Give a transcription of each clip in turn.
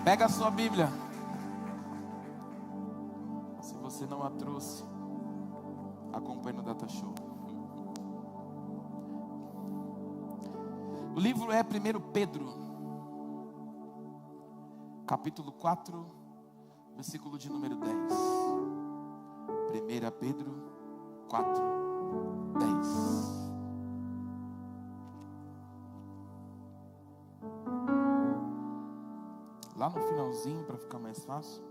Pega a sua Bíblia. Se você não a trouxe, acompanhe no Data Show. O livro é 1 Pedro, capítulo 4, versículo de número 10. 1 Pedro 4, 10. Lá no finalzinho, para ficar mais fácil.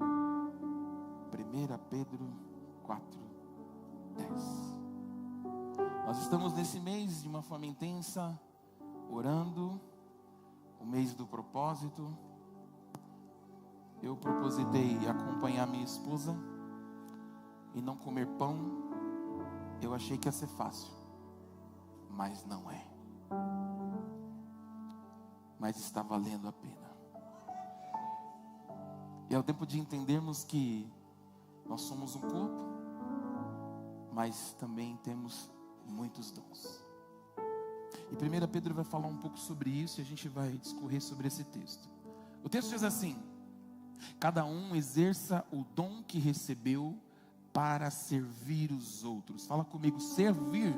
1 Pedro 4, 10. Nós estamos nesse mês de uma forma intensa, orando, o mês do propósito. Eu propositei acompanhar minha esposa e não comer pão. Eu achei que ia ser fácil, mas não é. Mas está valendo a pena. E é o tempo de entendermos que nós somos um corpo, mas também temos muitos dons. E 1 Pedro vai falar um pouco sobre isso e a gente vai discorrer sobre esse texto. O texto diz assim: cada um exerça o dom que recebeu para servir os outros. Fala comigo, servir.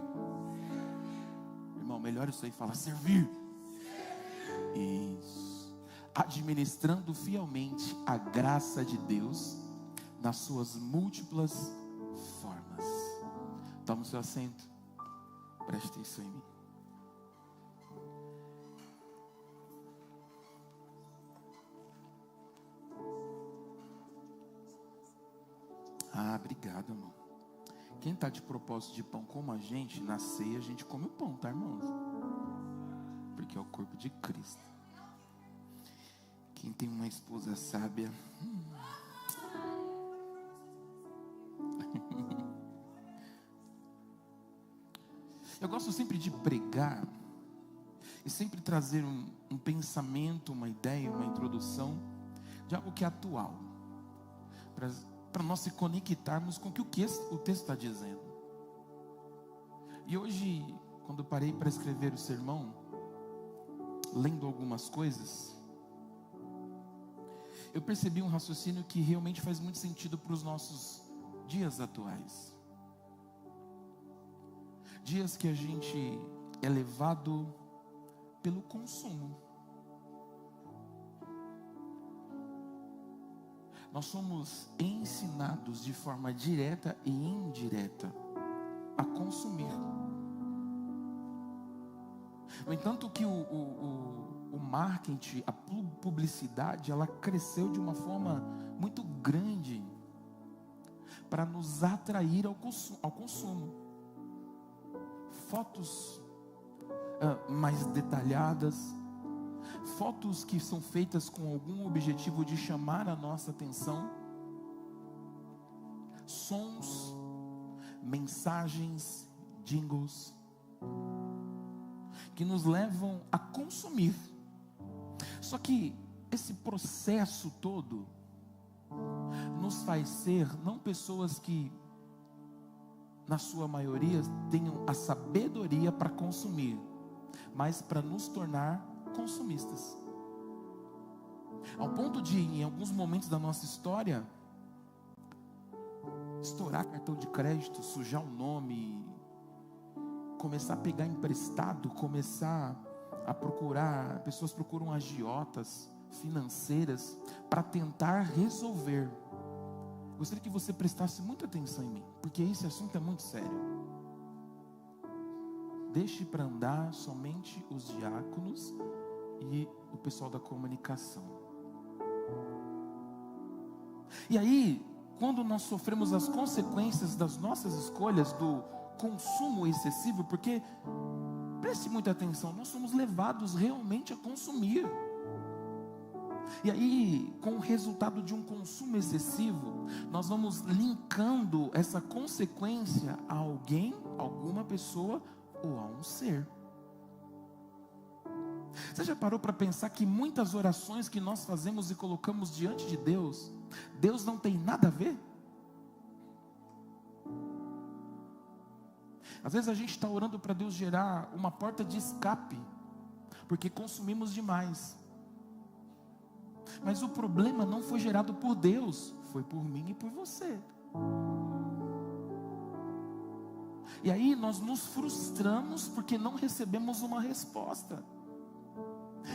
Irmão, melhor isso aí, fala servir. Isso. Administrando fielmente a graça de Deus nas suas múltiplas formas. Toma o seu assento. Preste atenção em mim. Ah, obrigado, irmão. Quem está de propósito de pão como a gente, na ceia a gente come o pão, tá, irmãos? Porque é o corpo de Cristo. Quem tem uma esposa sábia, eu gosto sempre de pregar e sempre trazer um pensamento, uma ideia, uma introdução de algo que é atual, para nós se conectarmos com o que o texto está dizendo. E hoje, quando eu parei para escrever o sermão, lendo algumas coisas, eu percebi um raciocínio que realmente faz muito sentido para os nossos dias atuais. Dias que a gente é levado pelo consumo. Nós somos ensinados de forma direta e indireta a consumir. No entanto que o marketing, a publicidade, ela cresceu de uma forma muito grande para nos atrair ao consumo. Fotos mais detalhadas, fotos que são feitas com algum objetivo de chamar a nossa atenção, sons, mensagens, jingles, que nos levam a consumir. Só que esse processo todo nos faz ser não pessoas que, na sua maioria, tenham a sabedoria para consumir, mas para nos tornar consumistas. Ao ponto de, em alguns momentos da nossa história, estourar cartão de crédito, sujar o nome, começar a pegar emprestado, começar a procurar, pessoas procuram agiotas financeiras para tentar resolver. Gostaria que você prestasse muita atenção em mim, porque esse assunto é muito sério. Deixe para andar somente os diáconos e o pessoal da comunicação. E aí, quando nós sofremos as consequências das nossas escolhas, do consumo excessivo, porque, preste muita atenção, nós somos levados realmente a consumir. E aí, com o resultado de um consumo excessivo, nós vamos linkando essa consequência a alguém, alguma pessoa ou a um ser. Você já parou para pensar que muitas orações que nós fazemos e colocamos diante de Deus, Deus não tem nada a ver? Às vezes a gente está orando para Deus gerar uma porta de escape, porque consumimos demais. Mas o problema não foi gerado por Deus, foi por mim e por você. E aí nós nos frustramos porque não recebemos uma resposta.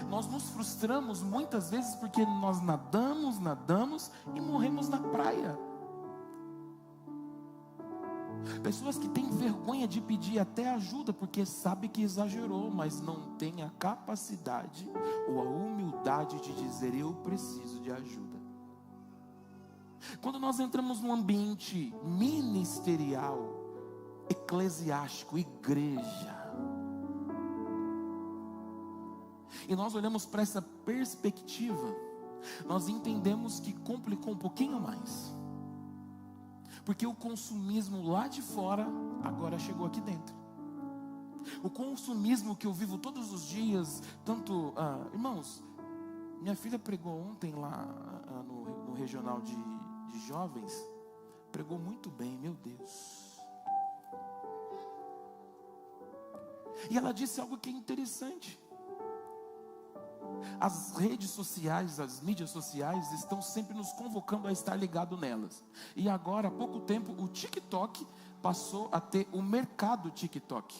Nós nos frustramos muitas vezes porque nós nadamos e morremos na praia. Pessoas que têm vergonha de pedir até ajuda porque sabe que exagerou, mas não tem a capacidade ou a humildade de dizer: eu preciso de ajuda. Quando nós entramos num ambiente ministerial, eclesiástico, igreja, e nós olhamos para essa perspectiva, nós entendemos que complicou um pouquinho mais. Porque o consumismo lá de fora agora chegou aqui dentro. O consumismo que eu vivo todos os dias, tanto, irmãos, minha filha pregou ontem lá no regional de jovens, pregou muito bem, meu Deus. E ela disse algo que é interessante. As redes sociais, as mídias sociais estão sempre nos convocando a estar ligado nelas. E agora, há pouco tempo, o TikTok passou a ter o mercado TikTok.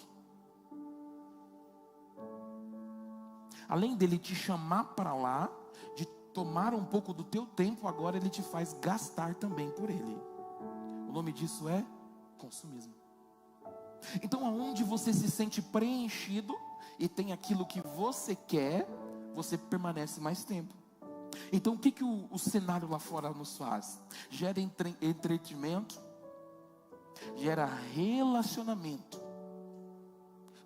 Além dele te chamar para lá, de tomar um pouco do teu tempo, agora ele te faz gastar também por ele. O nome disso é consumismo. Então, aonde você se sente preenchido e tem aquilo que você quer, você permanece mais tempo. Então o que o cenário lá fora nos faz? Gera entretenimento, gera relacionamento,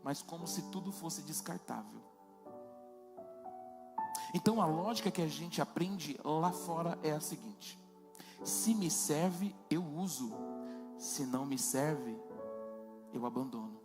mas como se tudo fosse descartável. Então a lógica que a gente aprende lá fora é a seguinte: se me serve, eu uso; se não me serve, eu abandono.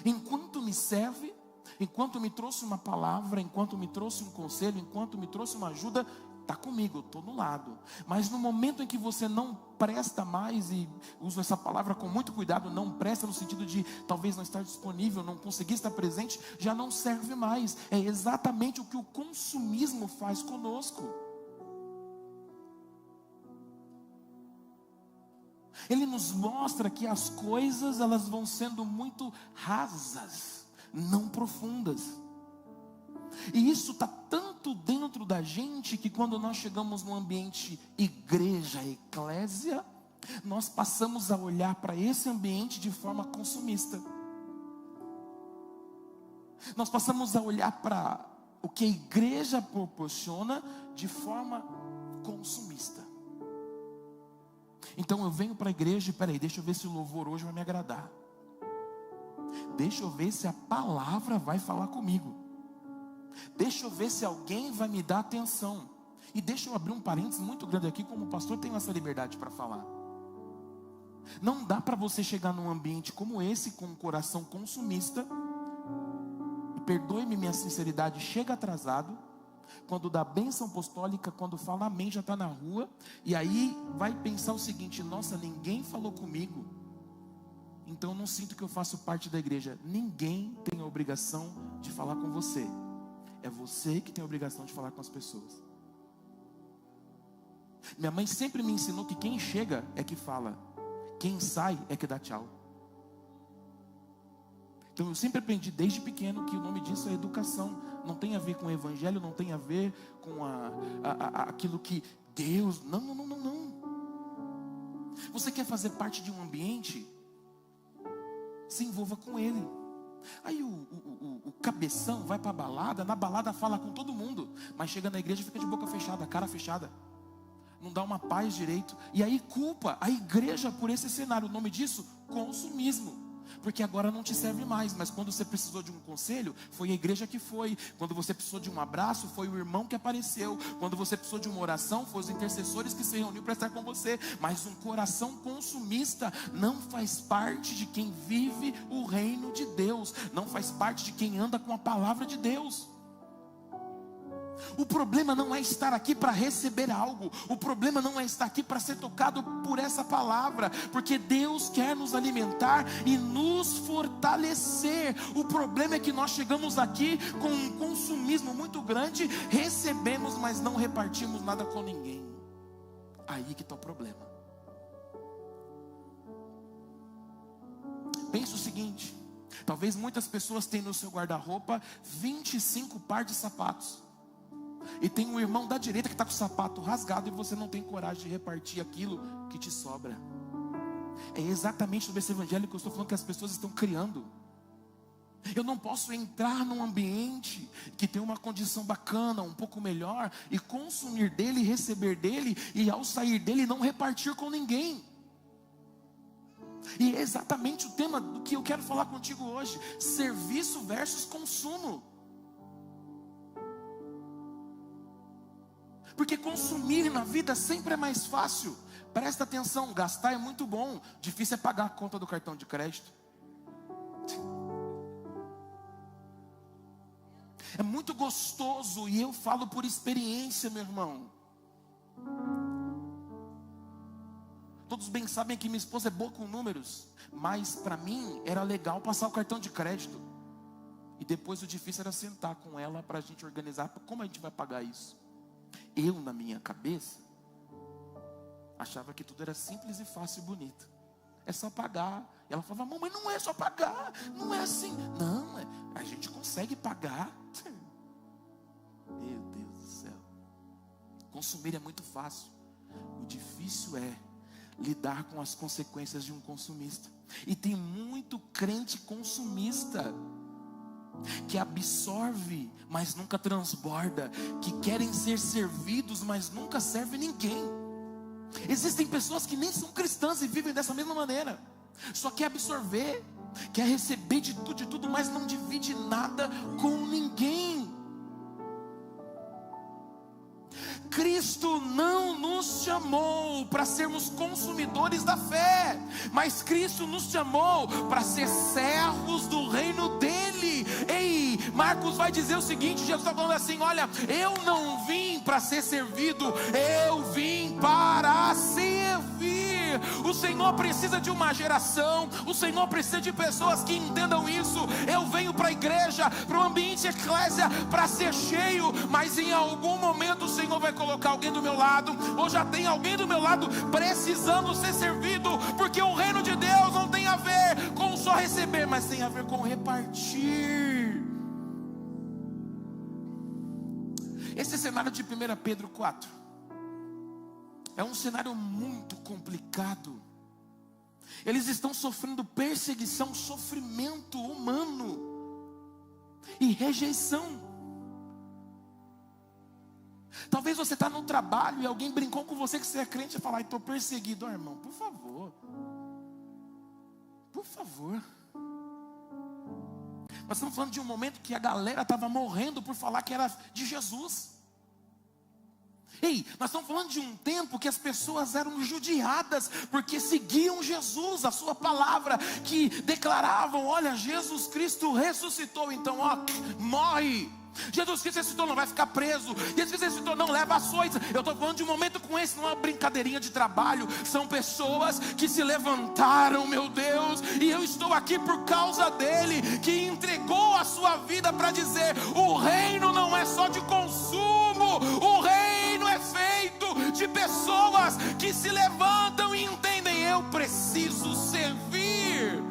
Enquanto me serve, enquanto me trouxe uma palavra, enquanto me trouxe um conselho, enquanto me trouxe uma ajuda, está comigo, eu estou no lado. Mas no momento em que você não presta mais, e uso essa palavra com muito cuidado, não presta no sentido de talvez não estar disponível, não conseguir estar presente, já não serve mais. É exatamente o que o consumismo faz conosco. Ele nos mostra que as coisas, elas vão sendo muito rasas, não profundas. E isso está tanto dentro da gente que quando nós chegamos no ambiente igreja, eclésia, nós passamos a olhar para esse ambiente de forma consumista. Nós passamos a olhar para o que a igreja proporciona de forma consumista. Então eu venho para a igreja e peraí, deixa eu ver se o louvor hoje vai me agradar. Deixa eu ver se a palavra vai falar comigo. Deixa eu ver se alguém vai me dar atenção. E deixa eu abrir um parênteses muito grande aqui, como o pastor tem essa liberdade para falar. Não dá para você chegar num ambiente como esse, com um coração consumista, e perdoe-me minha sinceridade, chega atrasado, quando dá bênção apostólica, quando fala amém, já está na rua, e aí vai pensar o seguinte: nossa, ninguém falou comigo, então eu não sinto que eu faço parte da igreja. Ninguém tem a obrigação de falar com você. É você que tem a obrigação de falar com as pessoas. Minha mãe sempre me ensinou que quem chega é que fala, quem sai é que dá tchau. Então eu sempre aprendi desde pequeno que o nome disso é educação. Não tem a ver com o evangelho, não tem a ver com aquilo que Deus... Não. Você quer fazer parte de um ambiente? Se envolva com ele. Aí o cabeção vai para a balada, na balada fala com todo mundo, mas chega na igreja e fica de boca fechada, cara fechada, não dá uma paz direito, e aí culpa a igreja por esse cenário. O nome disso, consumismo. Porque agora não te serve mais, mas quando você precisou de um conselho, foi a igreja que foi. Quando você precisou de um abraço, foi o irmão que apareceu. Quando você precisou de uma oração, foi os intercessores que se reuniram para estar com você. Mas um coração consumista não faz parte de quem vive o reino de Deus, não faz parte de quem anda com a palavra de Deus. O problema não é estar aqui para receber algo. O problema não é estar aqui para ser tocado por essa palavra, porque Deus quer nos alimentar e nos fortalecer. O problema é que nós chegamos aqui com um consumismo muito grande, recebemos, mas não repartimos nada com ninguém. Aí que está o problema. Pensa o seguinte: talvez muitas pessoas tenham no seu guarda-roupa 25 pares de sapatos, e tem um irmão da direita que está com o sapato rasgado, e você não tem coragem de repartir aquilo que te sobra. É exatamente sobre esse evangelho que eu estou falando, que as pessoas estão criando. Eu não posso entrar num ambiente que tem uma condição bacana, um pouco melhor, e consumir dele, receber dele, e ao sair dele não repartir com ninguém. E é exatamente o tema do que eu quero falar contigo hoje: serviço versus consumo. Porque consumir na vida sempre é mais fácil. Presta atenção, gastar é muito bom, difícil é pagar a conta do cartão de crédito. É muito gostoso, e eu falo por experiência, meu irmão. Todos bem sabem que minha esposa é boa com números, mas para mim era legal passar o cartão de crédito. E depois o difícil era sentar com ela para a gente organizar como a gente vai pagar isso. Eu, na minha cabeça, achava que tudo era simples e fácil e bonito. É só pagar. E ela falava: mamãe, não é só pagar, não é assim. Não, a gente consegue pagar. Meu Deus do céu. Consumir é muito fácil. O difícil é lidar com as consequências de um consumista. E tem muito crente consumista que absorve, mas nunca transborda, que querem ser servidos, mas nunca serve ninguém. Existem pessoas que nem são cristãs e vivem dessa mesma maneira. Só quer absorver, quer receber de tudo, mas não divide nada com ninguém. Cristo não nos chamou para sermos consumidores da fé, mas Cristo nos chamou para ser servos do reino dele. Ei, Marcos vai dizer o seguinte: Jesus está falando assim: olha, eu não vim para ser servido, eu vim para servir. O Senhor precisa de uma geração, o Senhor precisa de pessoas que entendam isso. Eu venho para a igreja, para o ambiente eclésia, para ser cheio, mas em algum momento o Senhor vai colocar alguém do meu lado, ou já tem alguém do meu lado precisando ser servido, porque o reino de Deus não tem a ver com só receber, mas tem a ver com repartir. Esse cenário de 1 Pedro 4 é um cenário muito complicado. Eles estão sofrendo perseguição, sofrimento humano e rejeição. Talvez você está no trabalho e alguém brincou com você que você é crente e fala: estou perseguido. Oh, irmão, por favor, por favor. Nós estamos falando de um momento que a galera estava morrendo por falar que era de Jesus. Ei, nós estamos falando de um tempo que as pessoas eram judiadas porque seguiam Jesus, a sua palavra, que declaravam: olha, Jesus Cristo ressuscitou, então morre. Jesus Cristo ressuscitou, não vai ficar preso. Jesus Cristo ressuscitou, não leva açoites. Eu estou falando de um momento com esse, não é uma brincadeirinha de trabalho. São pessoas que se levantaram, meu Deus, e eu estou aqui por causa dele, que entregou a sua vida para dizer: o reino não é só de consumo, o reino é feito de pessoas que se levantam e entendem: eu preciso servir.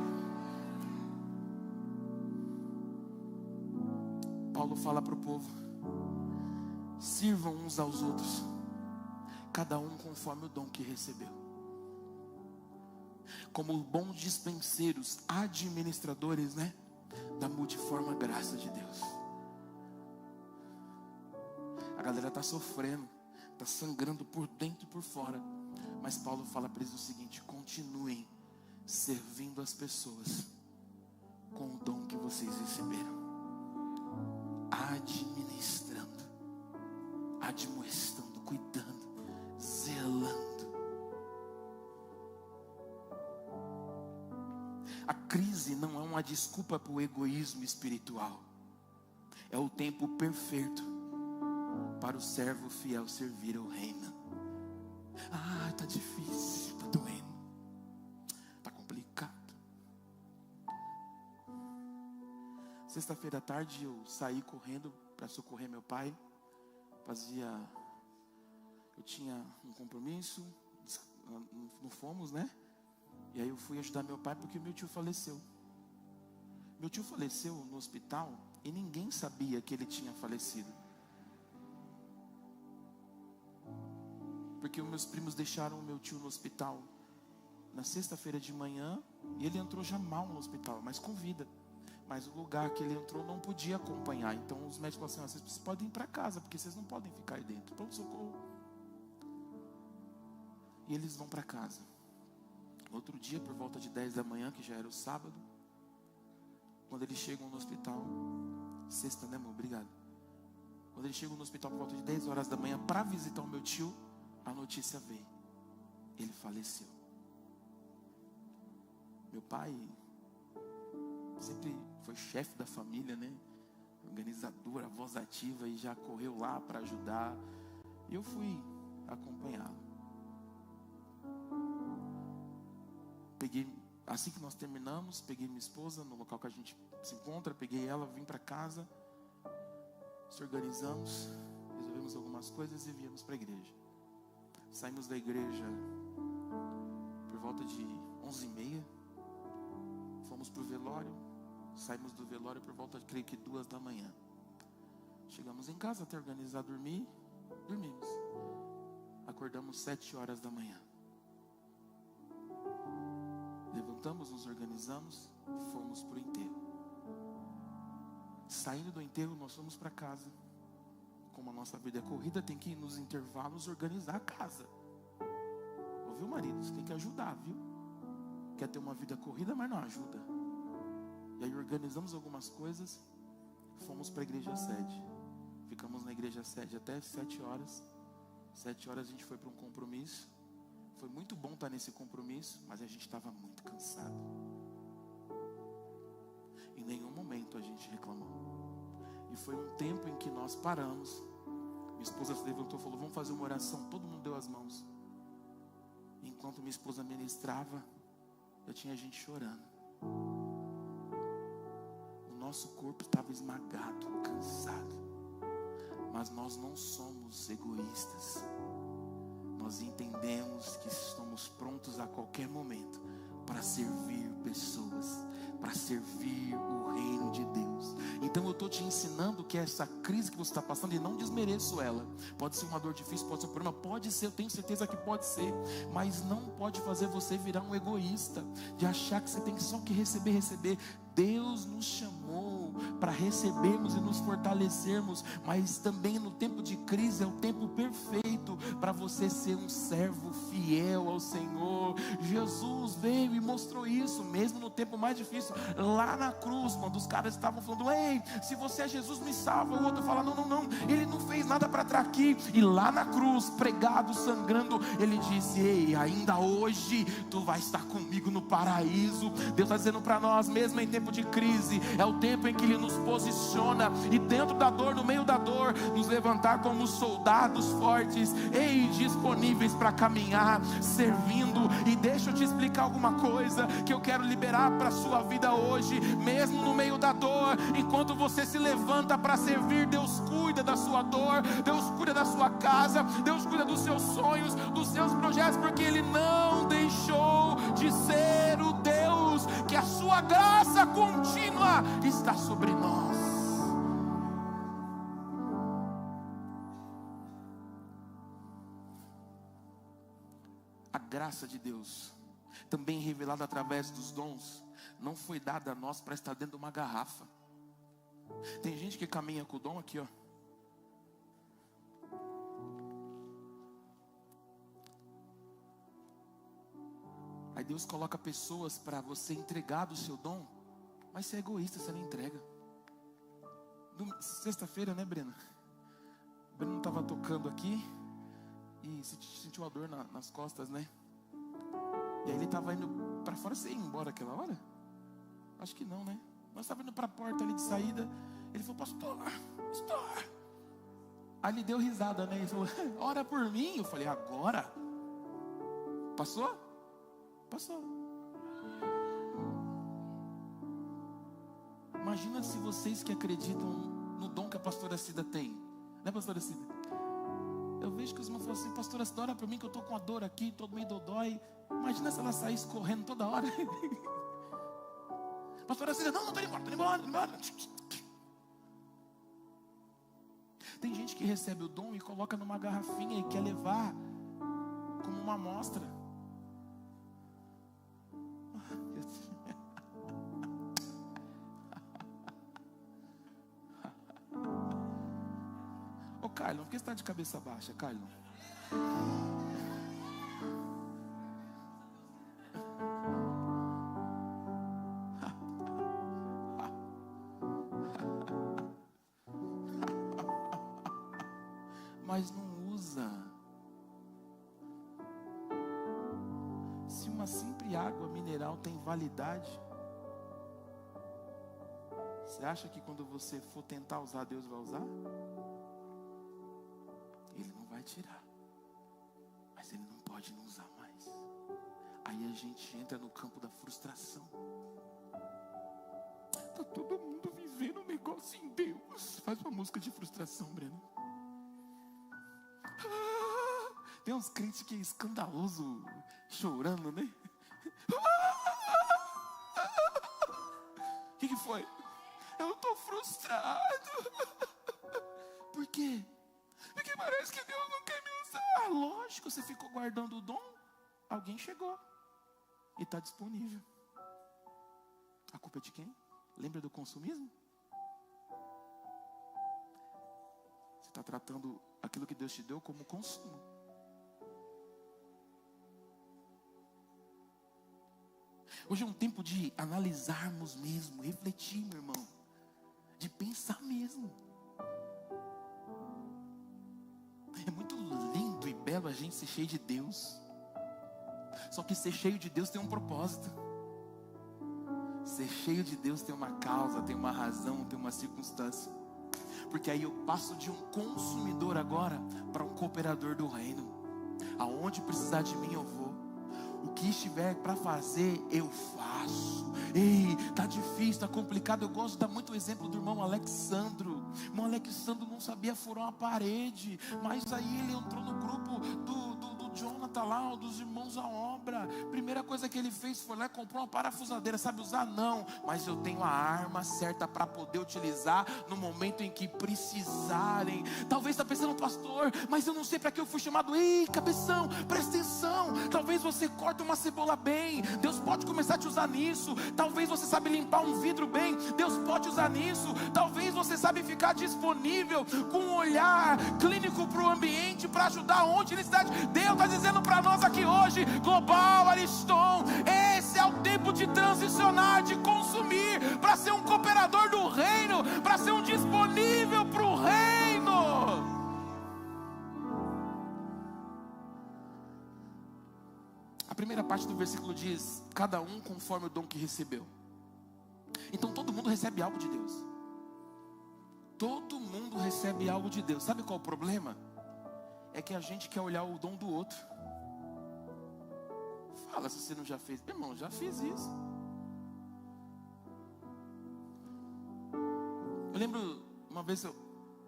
Paulo fala para o povo: sirvam uns aos outros, cada um conforme o dom que recebeu, como bons dispenseiros, administradores, da multiforme graça de Deus. A galera está sofrendo, está sangrando por dentro e por fora, mas Paulo fala para eles o seguinte: continuem servindo as pessoas com o dom que vocês receberam, administrando, admoestando, cuidando, zelando. A crise não é uma desculpa para o egoísmo espiritual, é o tempo perfeito para o servo fiel servir ao reino. Ah, tá difícil, tá doendo, tá complicado. Sexta-feira à tarde eu saí correndo para socorrer meu pai. Eu tinha um compromisso, não fomos, né? E aí eu fui ajudar meu pai porque meu tio faleceu. Meu tio faleceu no hospital e ninguém sabia que ele tinha falecido. Porque os meus primos deixaram o meu tio no hospital na sexta-feira de manhã e ele entrou já mal no hospital, mas com vida. Mas o lugar que ele entrou não podia acompanhar. Então os médicos falaram assim: vocês podem ir para casa, porque vocês não podem ficar aí dentro. Pronto-socorro. E eles vão para casa. Outro dia, por volta de 10 da manhã, que já era o sábado, quando eles chegam no hospital, sexta, né, amor? Obrigado. Quando eles chegam no hospital por volta de 10 horas da manhã para visitar o meu tio, a notícia veio: ele faleceu. Meu pai sempre foi chefe da família, né? Organizador, a voz ativa, e já correu lá para ajudar. E eu fui acompanhá-lo. Assim que nós terminamos, peguei minha esposa no local que a gente se encontra, peguei ela, vim para casa, se organizamos, resolvemos algumas coisas e viemos para a igreja. Saímos da igreja por volta de 11h30, fomos para o velório, saímos do velório por volta de, creio que 2 da manhã. Chegamos em casa até organizar, dormimos. Acordamos 7 horas da manhã. Levantamos, nos organizamos e fomos para o enterro. Saindo do enterro, nós fomos para casa. Como a nossa vida é corrida, tem que ir nos intervalos organizar a casa. Ouviu, marido? Você tem que ajudar, viu? Quer ter uma vida corrida, mas não ajuda. E aí organizamos algumas coisas, fomos para a igreja sede. Ficamos na igreja sede até 7 horas. 7 horas a gente foi para um compromisso. Foi muito bom estar nesse compromisso, mas a gente estava muito cansado. Em nenhum momento a gente reclamou. E foi um tempo em que nós paramos. Minha esposa se levantou e falou: vamos fazer uma oração. Todo mundo deu as mãos. Enquanto minha esposa ministrava, eu tinha gente chorando. O nosso corpo estava esmagado, cansado. Mas nós não somos egoístas. Nós entendemos que estamos prontos a qualquer momento para servir pessoas, para servir o reino de Deus. Então eu estou te ensinando que essa crise que você está passando, e não desmereço ela, pode ser uma dor difícil, pode ser um problema, pode ser, eu tenho certeza que pode ser, mas não pode fazer você virar um egoísta, de achar que você tem só que receber. Deus nos chamou para recebermos e nos fortalecermos, mas também no tempo de crise é o tempo perfeito para você ser um servo fiel ao Senhor. Jesus veio e mostrou isso, mesmo no tempo mais difícil, lá na cruz, quando os caras estavam falando: ei, se você é Jesus, me salva. O outro fala: não, ele não fez nada para estar aqui. E lá na cruz, pregado, sangrando, ele disse: ei, ainda hoje tu vai estar comigo no paraíso. Deus está dizendo para nós, mesmo em tempo de crise, é o tempo em que Ele nos posiciona, e dentro da dor, no meio da dor, nos levantar como soldados fortes, e disponíveis para caminhar, servindo. E deixa eu te explicar alguma coisa que eu quero liberar para a sua vida hoje. Mesmo no meio da dor, enquanto você se levanta para servir, Deus cuida da sua dor, Deus cuida da sua casa, Deus cuida dos seus sonhos, dos seus projetos, porque Ele não deixou de ser o Deus que a sua graça contínua está sobre nós. A graça de Deus, também revelada através dos dons, não foi dada a nós para estar dentro de uma garrafa. Tem gente que caminha com o dom aqui, ó. Aí Deus coloca pessoas para você entregar do seu dom, mas você é egoísta, você não entrega. Sexta-feira, né, Breno? O Breno estava tocando aqui e sentiu uma dor nas costas, né? E aí ele estava indo para fora. Você ia embora aquela hora? Acho que não, né? Nós estávamos indo para a porta ali de saída. Ele falou: pastor, Aí ele deu risada, né? Ele falou, ora por mim. Eu falei, agora? Passou? Passou. Imagina se vocês que acreditam no dom que a pastora Cida tem. Né, pastora Cida? Eu vejo que os irmãos falam assim, pastora Cida, ora por mim que eu estou com a dor aqui, estou meio dodói. Imagina se ela saísse correndo toda hora. Pastora Cida, não estou indo embora, estou indo embora. Tem gente que recebe o dom e coloca numa garrafinha e quer levar como uma amostra. Ô Carlon, por que você está de cabeça baixa, Carlon? Mas não usa. Se uma simples água mineral tem validade, você acha que quando você for tentar usar, Deus vai usar? Ele não vai tirar, mas Ele não pode não usar mais. Aí a gente entra no campo da frustração. Tá todo mundo vivendo um negócio em Deus. Faz uma música de frustração, Breno. Tem uns crentes que é escandaloso, chorando, né? O que foi? Eu estou frustrado. Por quê? Porque parece que Deus não quer me usar. Lógico, você ficou guardando o dom. Alguém chegou e está disponível. A culpa é de quem? Lembra do consumismo? Você está tratando aquilo que Deus te deu como consumo. Hoje é um tempo de analisarmos mesmo, refletir, meu irmão, de pensar mesmo. É muito lindo e belo a gente ser cheio de Deus. Só que ser cheio de Deus tem um propósito. Ser cheio de Deus tem uma causa, tem uma razão, tem uma circunstância. Porque aí eu passo de um consumidor agora para um cooperador do reino. Aonde precisar de mim eu vou. O que estiver para fazer, eu faço. Ei, tá difícil, tá complicado. Eu gosto de dar muito o exemplo do irmão Alexandro. O irmão Alexandro não sabia furar uma parede, mas aí ele entrou no grupo do Jonathan lá, dos irmãos à obra. Primeira coisa que ele fez foi lá e comprou uma parafusadeira. Sabe usar? Não, mas eu tenho a arma certa para poder utilizar no momento em que precisarem. Talvez está pensando, pastor, mas eu não sei para que eu fui chamado. Ei, cabeção, presta atenção. Talvez você corta uma cebola bem, Deus pode começar a te usar nisso. Talvez você sabe limpar um vidro bem, Deus pode usar nisso. Talvez você sabe ficar disponível com um olhar clínico para o ambiente, para ajudar onde necessidade. Deus está dizendo para nós aqui hoje, Global Ariston, esse é o tempo de transicionar, de consumir, para ser um cooperador do reino, para ser um disponível para o reino. A primeira parte do versículo diz, cada um conforme o dom que recebeu. Então todo mundo recebe algo de Deus. Todo mundo recebe algo de Deus. Sabe qual é o problema? É que a gente quer olhar o dom do outro. Fala se você não já fez. Irmão, já fiz isso. Eu lembro, uma vez eu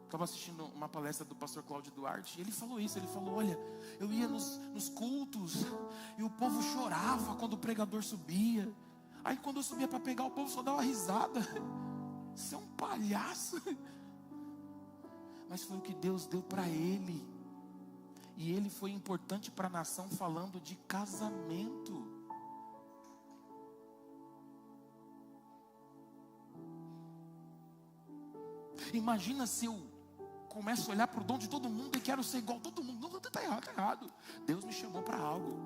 estava assistindo uma palestra do pastor Cláudio Duarte. E ele falou isso, ele falou, olha, eu ia nos cultos e o povo chorava quando o pregador subia. Aí quando eu subia para pegar, o povo só dava risada. Você é um palhaço. Mas foi o que Deus deu para ele. E ele foi importante para a nação falando de casamento. Imagina se eu começo a olhar para o dom de todo mundo e quero ser igual a todo mundo. Não, está errado, está errado. Deus me chamou para algo.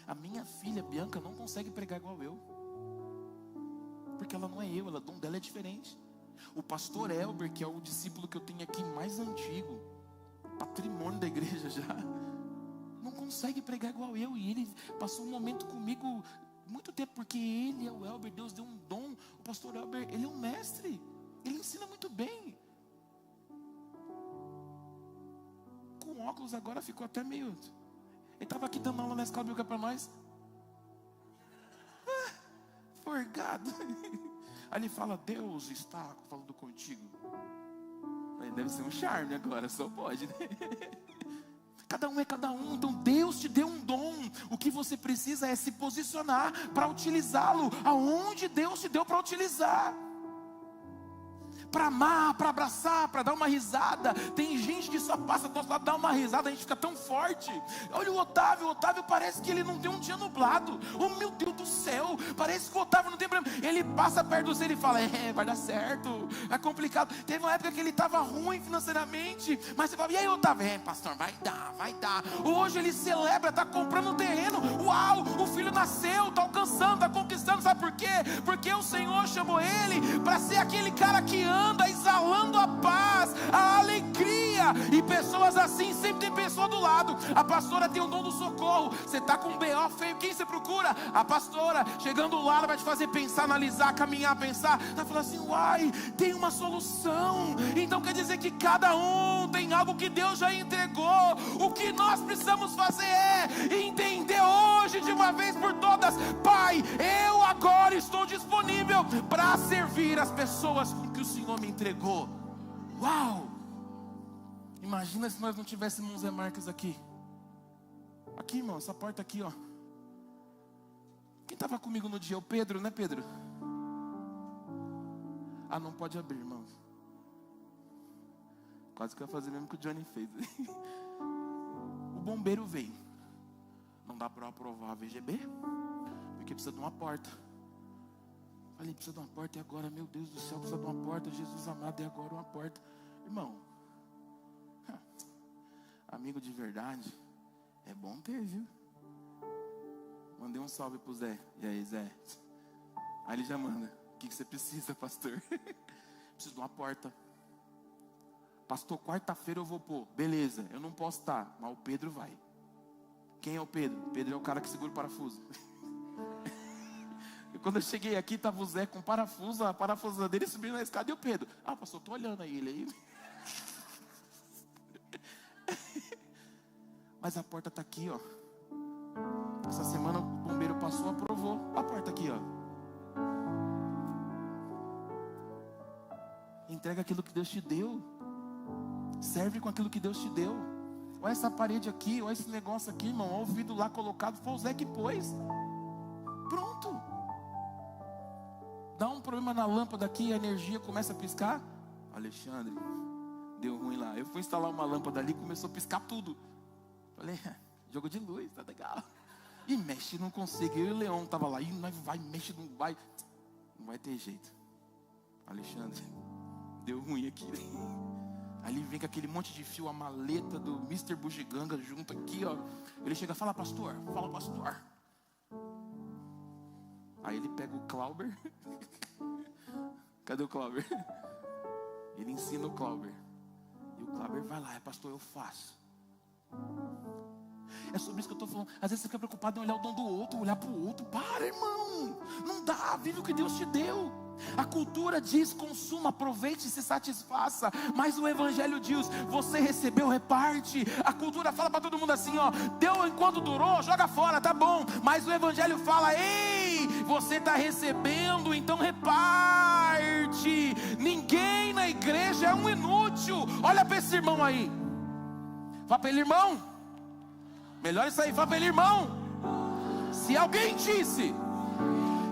A minha filha Bianca não consegue pregar igual eu. Porque ela não é eu, o dom dela é diferente. O pastor Elber, que é o discípulo que eu tenho aqui mais antigo, patrimônio da igreja já, não consegue pregar igual eu. E ele passou um momento comigo muito tempo, porque ele é o Elber, Deus deu um dom. O pastor Elber, ele é um mestre, ele ensina muito bem. com óculos agora, ficou até meio... Ele estava aqui dando aula na escola bíblica para nós. Forgado. Aí ele fala, Deus está falando contigo. Aí deve ser um charme agora, só pode, né? Cada um é cada um, então Deus te deu um dom. O que você precisa é se posicionar para utilizá-lo aonde Deus te deu para utilizar. Para amar, para abraçar, para dar uma risada. Tem gente que só passa do nosso lado, dá uma risada, a gente fica tão forte. Olha o Otávio parece que ele não tem um dia nublado. Oh meu Deus do céu, parece que o Otávio não tem problema. Ele passa perto de você e fala, vai dar certo, é complicado. Teve uma época que ele estava ruim financeiramente, mas você fala, e aí Otávio? Pastor, vai dar. Hoje ele celebra, está comprando um terreno. Uau, o filho nasceu, está alcançando, está conquistando. Sabe por quê? Porque o Senhor chamou ele para ser aquele cara que anda exalando a paz, a alegria. E pessoas assim, sempre tem pessoa do lado. A pastora tem o dom do socorro. Você está com um BO feio, quem você procura? A pastora, chegando lá, ela vai te fazer pensar, analisar, caminhar, pensar. Ela fala assim, uai, tem uma solução. Então quer dizer que cada um tem algo que Deus já entregou. O que nós precisamos fazer é entender hoje, de uma vez por todas, Pai, eu agora estou disponível para servir as pessoas com que o Senhor me entregou. Uau! Imagina se nós não tivéssemos Zé Marques aqui. Aqui, irmão, essa porta aqui, ó. Quem estava comigo no dia? O Pedro, né, Pedro? Ah, não pode abrir, irmão. Quase que eu ia fazer mesmo que o Johnny fez. O bombeiro veio. Não dá para aprovar a VGB, porque precisa de uma porta. Falei, precisa de uma porta e agora, meu Deus do céu, precisa de uma porta, Jesus amado, e agora uma porta. Irmão, amigo de verdade, é bom ter, viu? Mandei um salve pro Zé. E aí, Zé? Aí ele já manda, o que você precisa, pastor? Preciso de uma porta. Pastor, quarta-feira eu vou pôr. Beleza, eu não posso estar, mas o Pedro vai. Quem é o Pedro? Pedro é o cara que segura o parafuso. E quando eu cheguei aqui, estava o Zé com parafuso, a parafusa dele subindo na escada, e o Pedro? Ah, pastor, estou olhando aí ele aí. Mas a porta está aqui, ó. Essa semana o bombeiro passou, aprovou. A porta aqui, ó. Entrega aquilo que Deus te deu. Serve com aquilo que Deus te deu. Olha essa parede aqui, olha esse negócio aqui, irmão. Olha o vidro lá colocado, foi o Zé que pôs. Pronto. Dá um problema na lâmpada aqui, a energia começa a piscar. Alexandre, deu ruim lá. Eu fui instalar uma lâmpada ali, começou a piscar tudo. Falei, jogo de luz, tá legal. E mexe, não consigo. Eu e o Leão tava lá, e vai, mexe, não vai. Não vai ter jeito. Alexandre, deu ruim aqui. Ali vem com aquele monte de fio, a maleta do Mr. Bugiganga junto aqui, ó. Ele chega, fala pastor. Aí ele pega o Clauber. Cadê o Clauber? Ele ensina o Clauber. E o Clauber vai lá, pastor, eu faço. É sobre isso que eu estou falando. Às vezes você fica preocupado em olhar o dom do outro, olhar para o outro. Para, irmão. Não dá, vive o que Deus te deu. A cultura diz, consuma, aproveite e se satisfaça. Mas o Evangelho diz, você recebeu, reparte. A cultura fala para todo mundo assim, ó, deu enquanto durou, joga fora, tá bom. Mas o Evangelho fala, ei, você está recebendo, então reparte. Ninguém na igreja é um inútil. Olha para esse irmão aí. Fala para ele, irmão. Melhor isso aí, fala para ele, irmão. Se alguém disse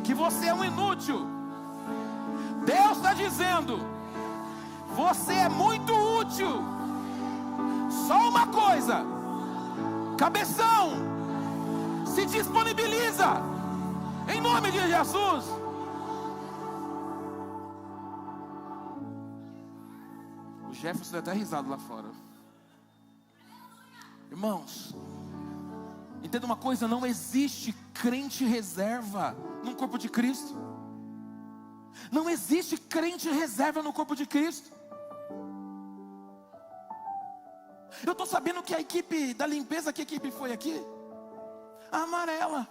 que você é um inútil, Deus está dizendo, você é muito útil. Só uma coisa, cabeção, se disponibiliza, em nome de Jesus. O Jefferson deu até risado lá fora. Irmãos, entenda uma coisa, não existe crente reserva no corpo de Cristo. Não existe crente reserva no corpo de Cristo. Eu estou sabendo que a equipe da limpeza, que equipe foi aqui? A amarela.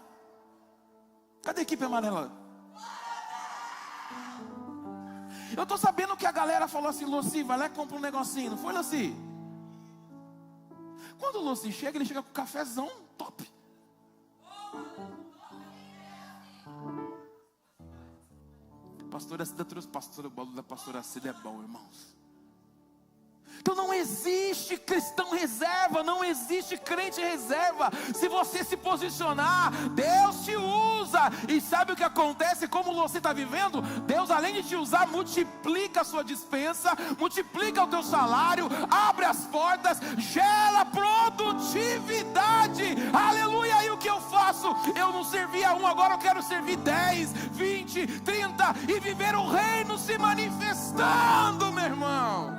Cadê a equipe amarela? Eu estou sabendo que a galera falou assim, Luci, vai lá e compra um negocinho. Não foi, Luci? Quando o Lúcio chega, ele chega com cafezão top. Pastora Cida trouxe, o bolo da pastora Cida é bom, irmãos. Então não existe cristão reserva, não existe crente reserva. Se você se posicionar, Deus te usa. E sabe o que acontece? Como você está vivendo? Deus, além de te usar, multiplica a sua dispensa, multiplica o teu salário, abre as portas, gera produtividade. Aleluia! E o que eu faço? Eu não servia um, agora eu quero servir 10, 20, 30 e viver o reino se manifestando, meu irmão.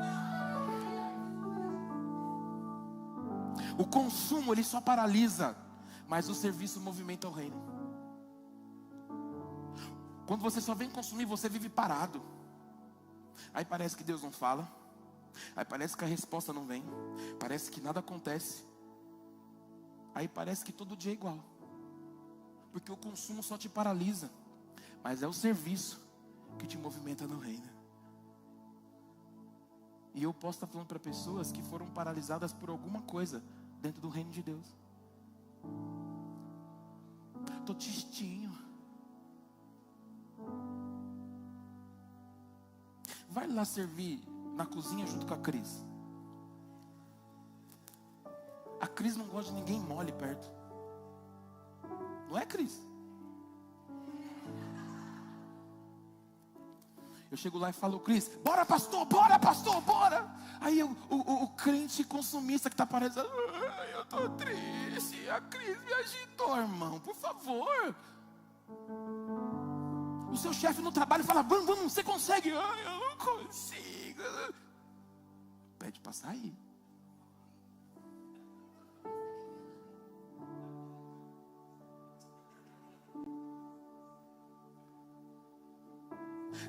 O consumo, ele só paralisa, mas o serviço movimenta o reino. Quando você só vem consumir, você vive parado. Aí parece que Deus não fala. Aí parece que a resposta não vem. Parece que nada acontece. Aí parece que todo dia é igual. Porque o consumo só te paralisa, mas é o serviço que te movimenta no reino. E eu posso estar falando para pessoas que foram paralisadas por alguma coisa dentro do reino de Deus. Estou tristinho. Vai lá servir na cozinha junto com a Cris. A Cris não gosta de ninguém mole perto. Não é, Cris? Eu chego lá e falo, Cris, bora pastor, bora. Aí o crente consumista que está paralisado, eu estou triste, a Cris me agitou, irmão, por favor. O seu chefe no trabalho fala, vamos, você consegue? Eu não consigo. Pede para sair.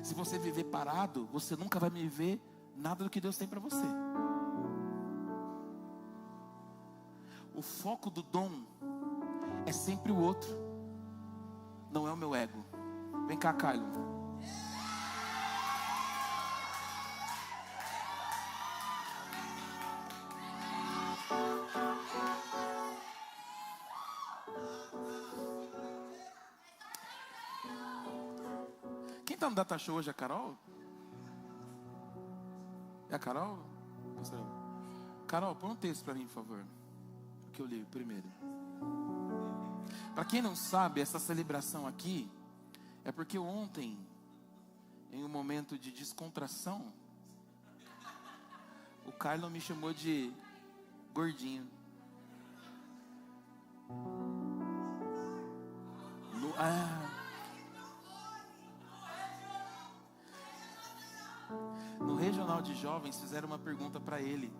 Se você viver parado, você nunca vai me ver nada do que Deus tem para você. O foco do dom é sempre o outro, não é o meu ego. Vem cá, Caio. Quem está no Data Show hoje é a Carol? É a Carol? Carol, põe um texto para mim, por favor. Que eu li primeiro. Para quem não sabe, essa celebração aqui é porque ontem, em um momento de descontração, o Carlos me chamou de gordinho. No regional de jovens fizeram uma pergunta para ele.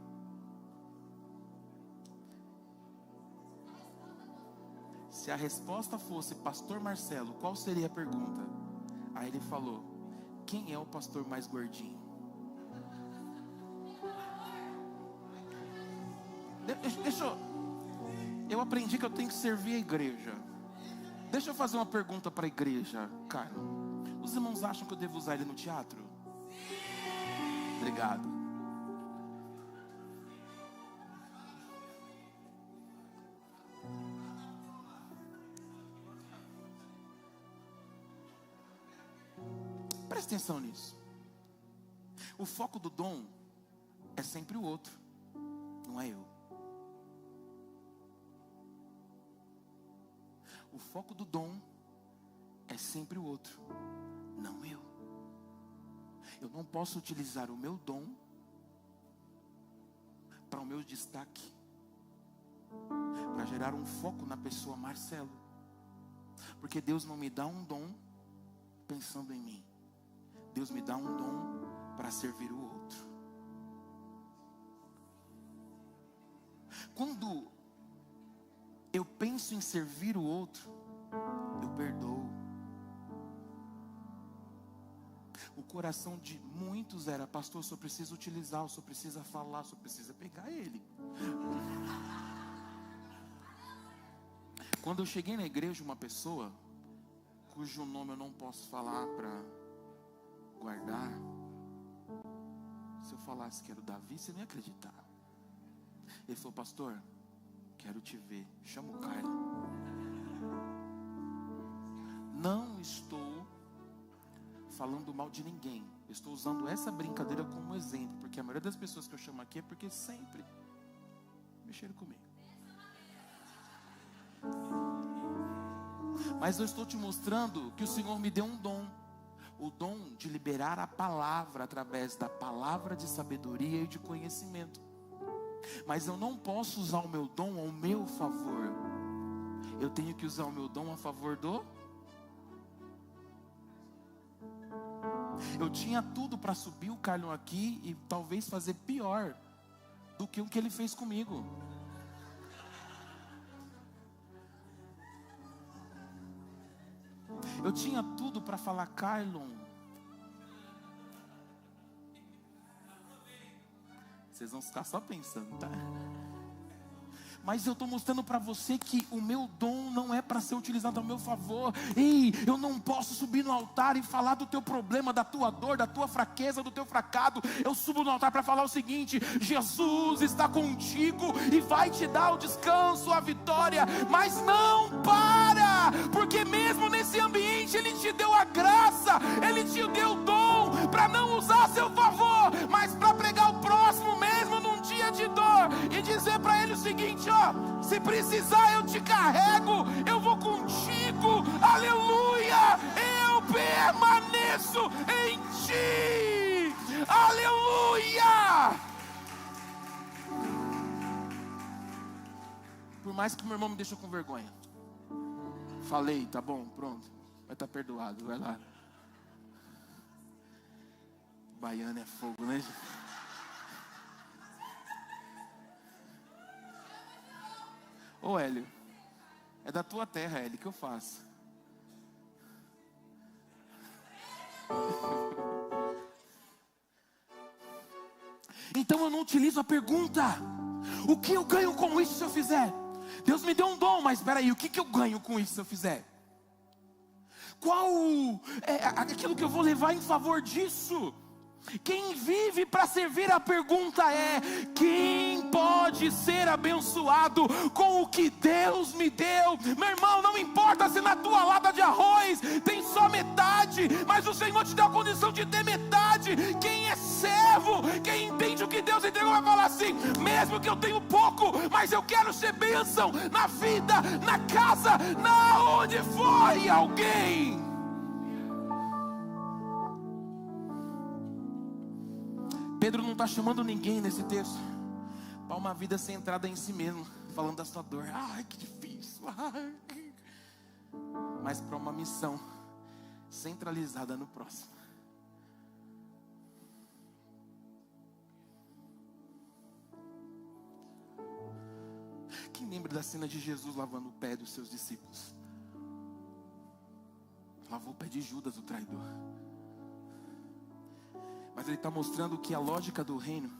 Se a resposta fosse Pastor Marcelo, qual seria a pergunta? Aí ele falou, quem é o pastor mais gordinho? Eu aprendi que eu tenho que servir a igreja. Deixa eu fazer uma pergunta para a igreja, Carlos. Os irmãos acham que eu devo usar ele no teatro? Obrigado. Presta atenção nisso. O foco do dom é sempre o outro, não é eu. O foco do dom é sempre o outro, não eu. Eu não posso utilizar o meu dom para o meu destaque, para gerar um foco na pessoa Marcelo. Porque Deus não me dá um dom pensando em mim. Deus me dá um dom para servir o outro. Quando eu penso em servir o outro, eu perdoo. O coração de muitos era, pastor, só precisa utilizar, só precisa falar, só precisa pegar ele. Quando eu cheguei na igreja, uma pessoa cujo nome eu não posso falar para guardar. Se eu falasse que era o Davi, você não ia acreditar. Ele falou, pastor, quero te ver. Chama o Carlos. Não estou falando mal de ninguém. Eu estou usando essa brincadeira como exemplo, porque a maioria das pessoas que eu chamo aqui é porque sempre mexeram comigo. Mas eu estou te mostrando que o Senhor me deu um dom. O dom de liberar a palavra através da palavra de sabedoria e de conhecimento. Mas eu não posso usar o meu dom ao meu favor. Eu tenho que usar o meu dom a favor do... Eu tinha tudo para subir o Carlão aqui e talvez fazer pior do que o que ele fez comigo. Eu tinha tudo para falar, Carlon, vocês vão ficar só pensando, tá? Mas eu estou mostrando para você que o meu dom não é para ser utilizado ao meu favor. Ei, eu não posso subir no altar e falar do teu problema, da tua dor, da tua fraqueza, do teu fracasso. Eu subo no altar para falar o seguinte: Jesus está contigo e vai te dar o descanso, a vitória. Mas não para, porque mesmo nesse ambiente Ele te deu a graça, Ele te deu o dom para não usar a seu favor, mas para pregar o próximo mesmo num dia de dor e dizer para ele o seguinte: ó, se precisar eu te carrego, eu vou contigo, aleluia, eu permaneço em ti, aleluia. Por mais que meu irmão me deixou com vergonha, falei, tá bom, pronto, vai estar perdoado, vai lá. Baiano é fogo, né, gente? Ô Hélio, é da tua terra, Hélio, que eu faço? Então eu não utilizo a pergunta: o que eu ganho com isso se eu fizer? Deus me deu um dom, mas espera aí, o que eu ganho com isso se eu fizer? Qual é aquilo que eu vou levar em favor disso? Quem vive para servir, a pergunta é: quem pode ser abençoado com o que Deus me deu? Meu irmão, não importa se na tua lata de arroz tem só metade, mas o Senhor te deu a condição de ter metade. Quem é servo, quem entende o que Deus entregou, vai falar assim: mesmo que eu tenho pouco, mas eu quero ser bênção na vida, na casa, na onde for. E alguém... Pedro não está chamando ninguém nesse texto para uma vida centrada em si mesmo, falando da sua dor, ai que difícil, ai. Mas para uma missão centralizada no próximo. Quem lembra da cena de Jesus lavando o pé dos seus discípulos? Lavou o pé de Judas, o traidor. Mas ele está mostrando que a lógica do reino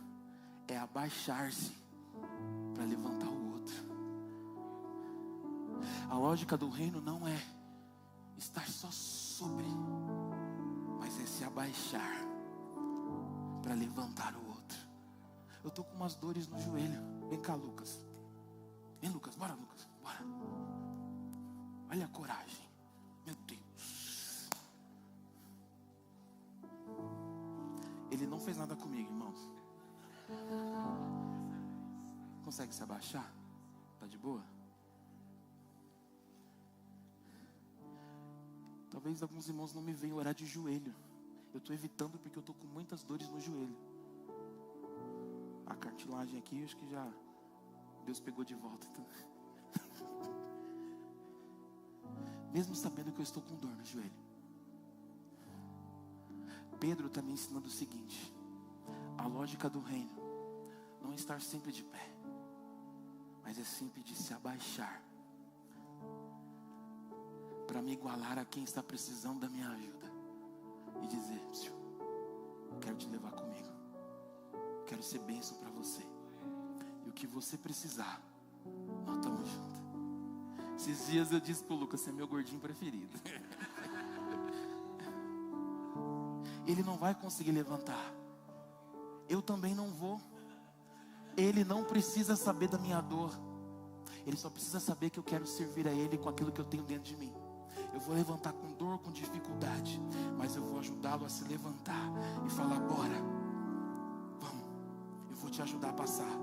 é abaixar-se para levantar o outro. A lógica do reino não é estar só sobre, mas é se abaixar para levantar o outro. Eu estou com umas dores no joelho. Vem cá, Lucas. Vem, Lucas, bora, Lucas, bora. Olha a coragem, meu Deus. Ele não fez nada comigo, irmãos. Consegue se abaixar? Tá de boa? Talvez alguns irmãos não me venham orar de joelho. Eu estou evitando porque eu estou com muitas dores no joelho. A cartilagem aqui, acho que já Deus pegou de volta. Então. Mesmo sabendo que eu estou com dor no joelho, Pedro está me ensinando o seguinte: a lógica do reino não é estar sempre de pé, mas é sempre de se abaixar para me igualar a quem está precisando da minha ajuda e dizer: Senhor, quero te levar comigo, quero ser bênção para você, e o que você precisar, nós estamos juntos. Esses dias eu disse pro Lucas: você é meu gordinho preferido. Ele não vai conseguir levantar, eu também não vou. Ele não precisa saber da minha dor, Ele só precisa saber que eu quero servir a Ele com aquilo que eu tenho dentro de mim. Eu vou levantar com dor, com dificuldade, mas eu vou ajudá-lo a se levantar e falar: bora, vamos, eu vou te ajudar a passar.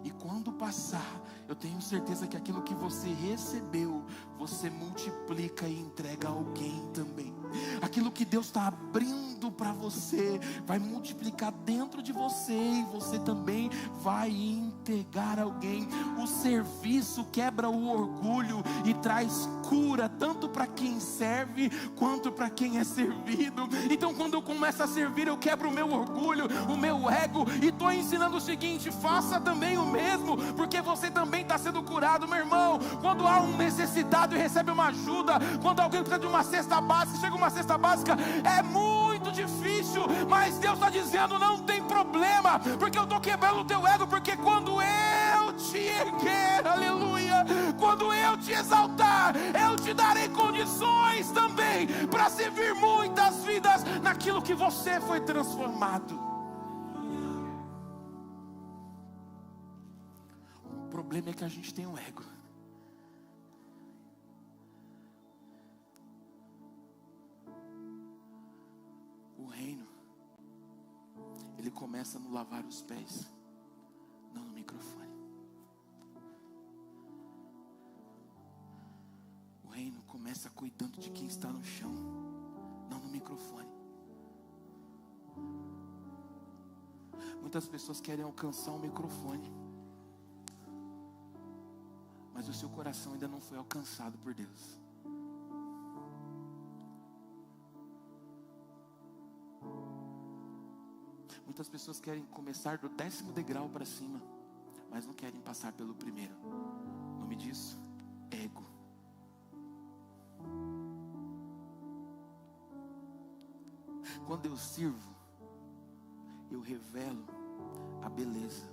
E quando passar, eu tenho certeza que aquilo que você recebeu, você multiplica e entrega a alguém também. Aquilo que Deus está abrindo para você, vai multiplicar dentro de você, e você também vai entregar a alguém. O serviço quebra o orgulho e traz cura, tanto para quem serve, quanto para quem é servido. Então quando eu começo a servir, eu quebro o meu orgulho, o meu ego, e estou ensinando o seguinte: faça também o mesmo, porque você também está sendo curado, meu irmão. Quando há um necessitado e recebe uma ajuda, quando alguém precisa de uma cesta básica, chega uma cesta básica, é muito difícil, mas Deus está dizendo: não tem problema, porque eu estou quebrando o teu ego, porque quando eu te erguer, aleluia, quando eu te exaltar, eu te darei condições também para servir muitas vidas naquilo que você foi transformado. O problema é que a gente tem um ego. O reino, ele começa no lavar os pés, não no microfone. O reino começa cuidando de quem está no chão, não no microfone. Muitas pessoas querem alcançar o microfone, mas o seu coração ainda não foi alcançado por Deus. Muitas pessoas querem começar do 10º degrau para cima, mas não querem passar pelo primeiro. O nome disso, ego. Quando eu sirvo, eu revelo a beleza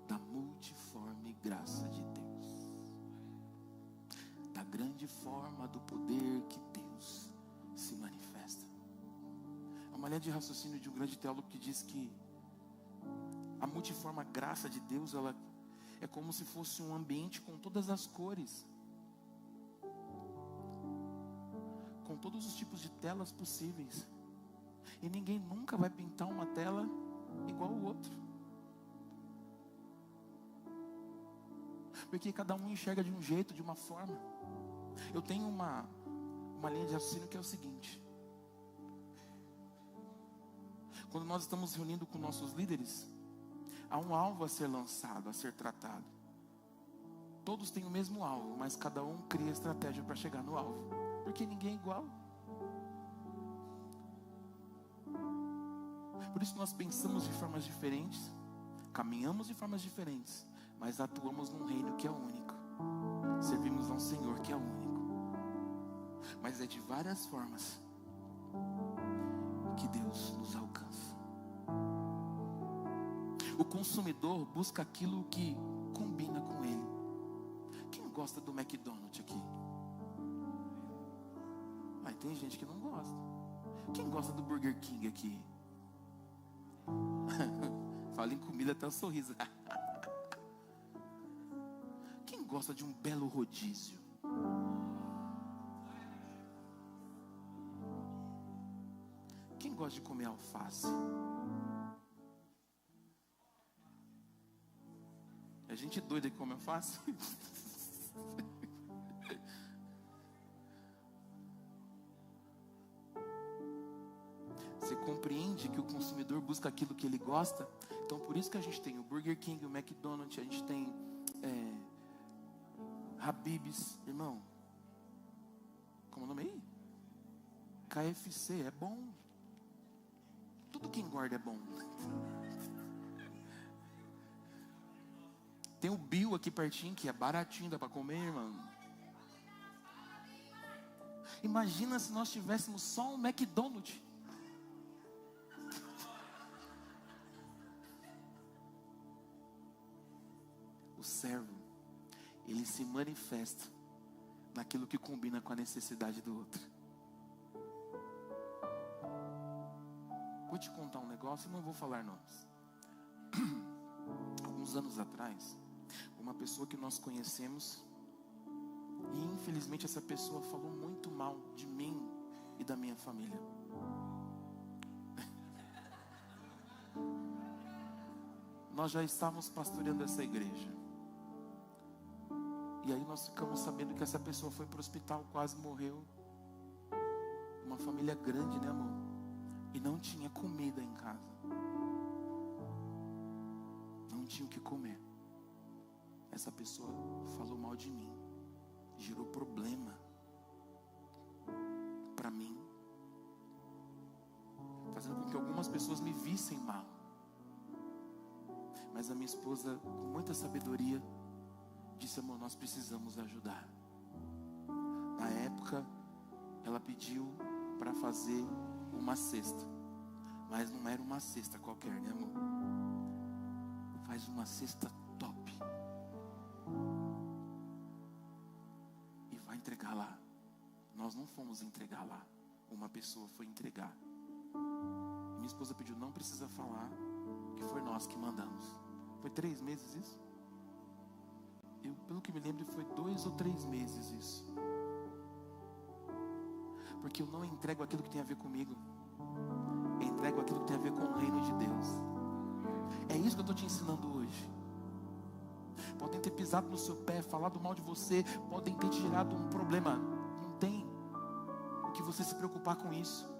da multiforme graça de Deus, da grande forma do poder que Deus se manifesta. É uma linha de raciocínio de um grande teólogo que diz que a multiforme graça de Deus, ela é como se fosse um ambiente com todas as cores, com todos os tipos de telas possíveis, e ninguém nunca vai pintar uma tela igual ao outro, porque cada um enxerga de um jeito, de uma forma. Eu tenho uma linha de raciocínio que é o seguinte: quando nós estamos reunindo com nossos líderes, há um alvo a ser lançado, a ser tratado. Todos têm o mesmo alvo, mas cada um cria estratégia para chegar no alvo, porque ninguém é igual. Por isso nós pensamos de formas diferentes, caminhamos de formas diferentes, mas atuamos num reino que é único, servimos a um Senhor que é único, mas é de várias formas que Deus nos alcança. O consumidor busca aquilo que combina com ele. Quem gosta do McDonald's aqui? Mas tem gente que não gosta. Quem gosta do Burger King aqui? Fala em comida até um sorriso. Quem gosta de um belo rodízio? Quem gosta de comer alface? É gente doida que come alface? Você compreende que o consumidor busca aquilo que ele gosta? Então por isso que a gente tem o Burger King, o McDonald's, a gente tem Habib's, irmão. Como é o nome aí? KFC, é bom. Tudo que engorda é bom. Tem o Bill aqui pertinho, que é baratinho, dá para comer, irmão. Imagina se nós tivéssemos só um McDonald's. O servo, ele se manifesta naquilo que combina com a necessidade do outro. Vou te contar um negócio, não vou falar nomes. Alguns anos atrás, uma pessoa que nós conhecemos, e infelizmente essa pessoa falou muito mal de mim e da minha família. Nós já estávamos pastoreando essa igreja, e aí nós ficamos sabendo que essa pessoa foi para o hospital, quase morreu. Uma família grande, né, amor? E não tinha comida em casa. Não tinha o que comer. Essa pessoa falou mal de mim, gerou problema para mim, fazendo com que algumas pessoas me vissem mal. Mas a minha esposa, com muita sabedoria, disse: amor, nós precisamos ajudar. Na época, ela pediu para fazer uma cesta, mas não era uma cesta qualquer, né, amor? Faz uma cesta top e vai entregar lá. Nós não fomos entregar lá, uma pessoa foi entregar. Minha esposa pediu: não precisa falar que foi nós que mandamos. Foi 3 meses isso? Pelo que me lembro, foi 2 ou 3 meses isso. Porque eu não entrego aquilo que tem a ver comigo, eu entrego aquilo que tem a ver com o reino de Deus. É isso que eu estou te ensinando hoje. Podem ter pisado no seu pé, falado mal de você, podem ter te gerado um problema. Não tem o que você se preocupar com isso,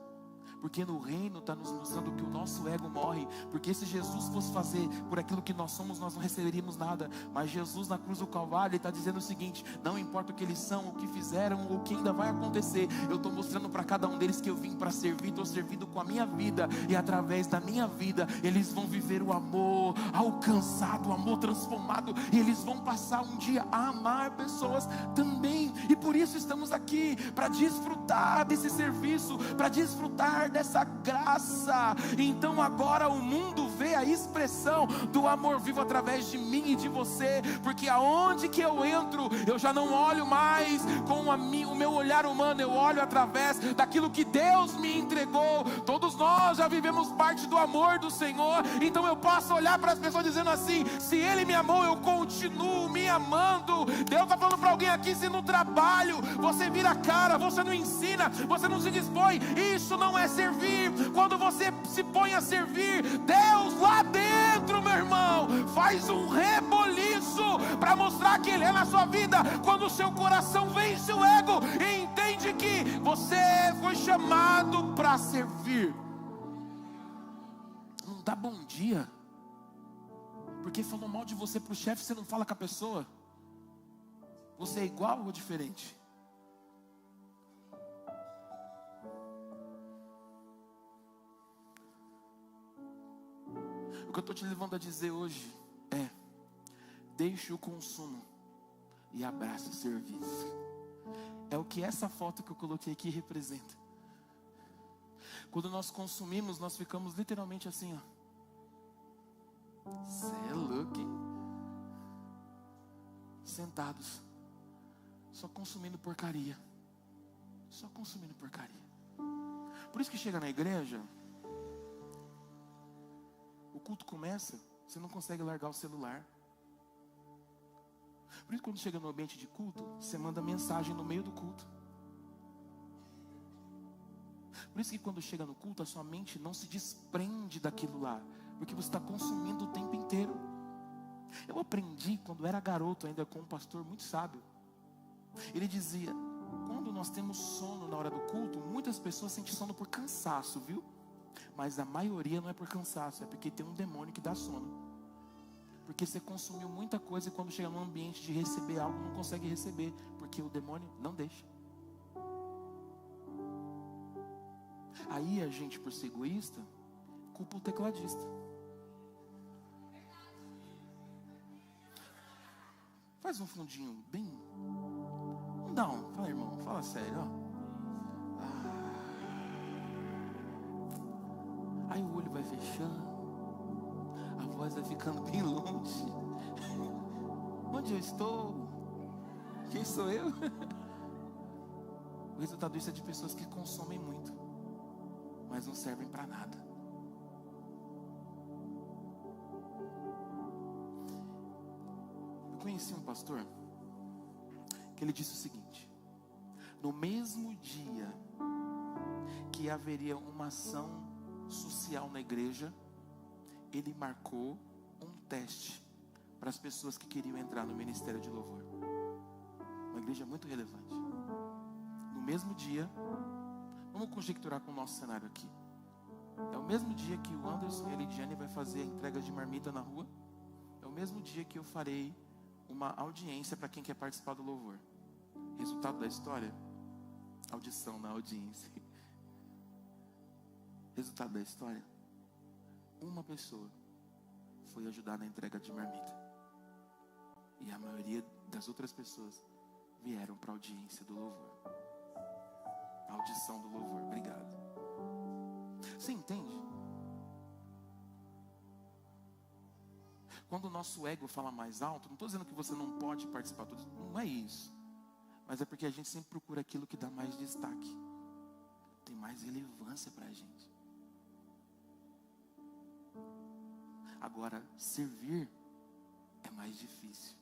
porque no reino está nos mostrando que o nosso ego morre. Porque se Jesus fosse fazer por aquilo que nós somos, nós não receberíamos nada. Mas Jesus na cruz do Calvário, Ele está dizendo o seguinte: não importa o que eles são, o que fizeram, ou o que ainda vai acontecer, eu estou mostrando para cada um deles que eu vim para servir. Estou servindo com a minha vida, e através da minha vida eles vão viver o amor alcançado, o amor transformado, e eles vão passar um dia a amar pessoas também. E por isso estamos aqui, para desfrutar desse serviço, para desfrutar dessa graça. Então agora o mundo vê a expressão do amor vivo através de mim e de você, porque aonde que eu entro, eu já não olho mais com o meu olhar humano, eu olho através daquilo que Deus me entregou. Todos nós já vivemos parte do amor do Senhor, então eu posso olhar para as pessoas dizendo assim: se Ele me amou, eu continuo me amando. Deus está falando para alguém aqui: se no trabalho você vira a cara, você não ensina, você não se dispõe, isso não é servir. Quando você se põe a servir, Deus lá dentro, meu irmão, faz um reboliço para mostrar que Ele é na sua vida. Quando o seu coração vence o ego e entende que você foi chamado para servir. Não dá bom dia porque falou mal de você para o chefe, você não fala com a pessoa. Você é igual ou diferente? O que eu estou te levando a dizer hoje é: deixe o consumo e abrace o serviço. É o que essa foto que eu coloquei aqui representa. Quando nós consumimos, nós ficamos literalmente assim, ó. Cê é louco, hein? Sentados, só consumindo porcaria. Só consumindo porcaria. Por isso que chega na igreja, o culto começa, você não consegue largar o celular. Por isso que quando chega no ambiente de culto, você manda mensagem no meio do culto. Por isso que quando chega no culto, a sua mente não se desprende daquilo lá, porque você está consumindo o tempo inteiro. Eu aprendi quando era garoto ainda com um pastor muito sábio. Ele dizia: quando nós temos sono na hora do culto, muitas pessoas sentem sono por cansaço, viu? Mas a maioria não é por cansaço, é porque tem um demônio que dá sono. Porque você consumiu muita coisa e quando chega num ambiente de receber algo, não consegue receber, porque o demônio não deixa. Aí a gente, por ser egoísta, culpa o tecladista. Faz um fundinho bem... Não, fala, irmão, fala sério, ó. Aí o olho vai fechando, a voz vai ficando bem longe. Onde eu estou? Quem sou eu? O resultado disso é de pessoas que consomem muito, mas não servem para nada. Eu conheci um pastor que ele disse o seguinte: no mesmo dia que haveria uma ação social na igreja, ele marcou um teste para as pessoas que queriam entrar no ministério de louvor. Uma igreja muito relevante. No mesmo dia, vamos conjecturar com o nosso cenário aqui. É o mesmo dia que o Anderson e a Lidiane vai fazer a entrega de marmita na rua. É o mesmo dia que eu farei uma audiência para quem quer participar do louvor. Resultado da história? Audição na audiência. Resultado da história? Uma pessoa foi ajudar na entrega de marmita. E a maioria das outras pessoas vieram para a audiência do louvor. A audição do louvor. Obrigado. Você entende? Quando o nosso ego fala mais alto, não estou dizendo que você não pode participar, não é isso. Mas é porque a gente sempre procura aquilo que dá mais destaque, tem mais relevância para a gente. Agora, servir é mais difícil.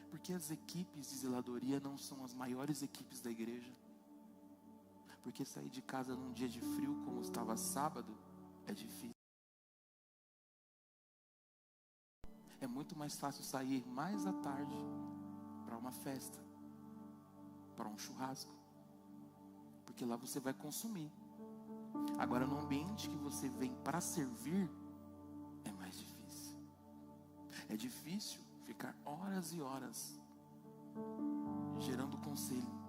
Porque as equipes de zeladoria não são as maiores equipes da igreja. Porque sair de casa num dia de frio, como estava sábado, é difícil. É muito mais fácil sair mais à tarde para uma festa, para um churrasco. Porque lá você vai consumir. Agora, no ambiente que você vem para servir, é mais difícil. É difícil ficar horas e horas gerando conselho.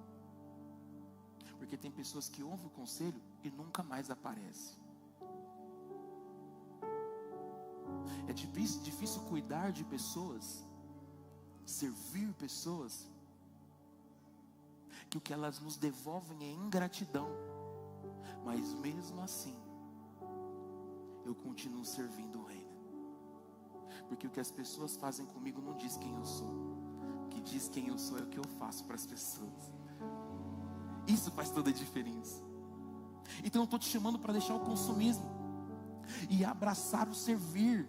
Porque tem pessoas que ouvem o conselho e nunca mais aparecem. É difícil cuidar de pessoas, servir pessoas, que o que elas nos devolvem é ingratidão. Mas mesmo assim, eu continuo servindo o reino. Porque o que as pessoas fazem comigo não diz quem eu sou. O que diz quem eu sou é o que eu faço para as pessoas. Isso faz toda a diferença. Então eu estou te chamando para deixar o consumismo e abraçar o servir.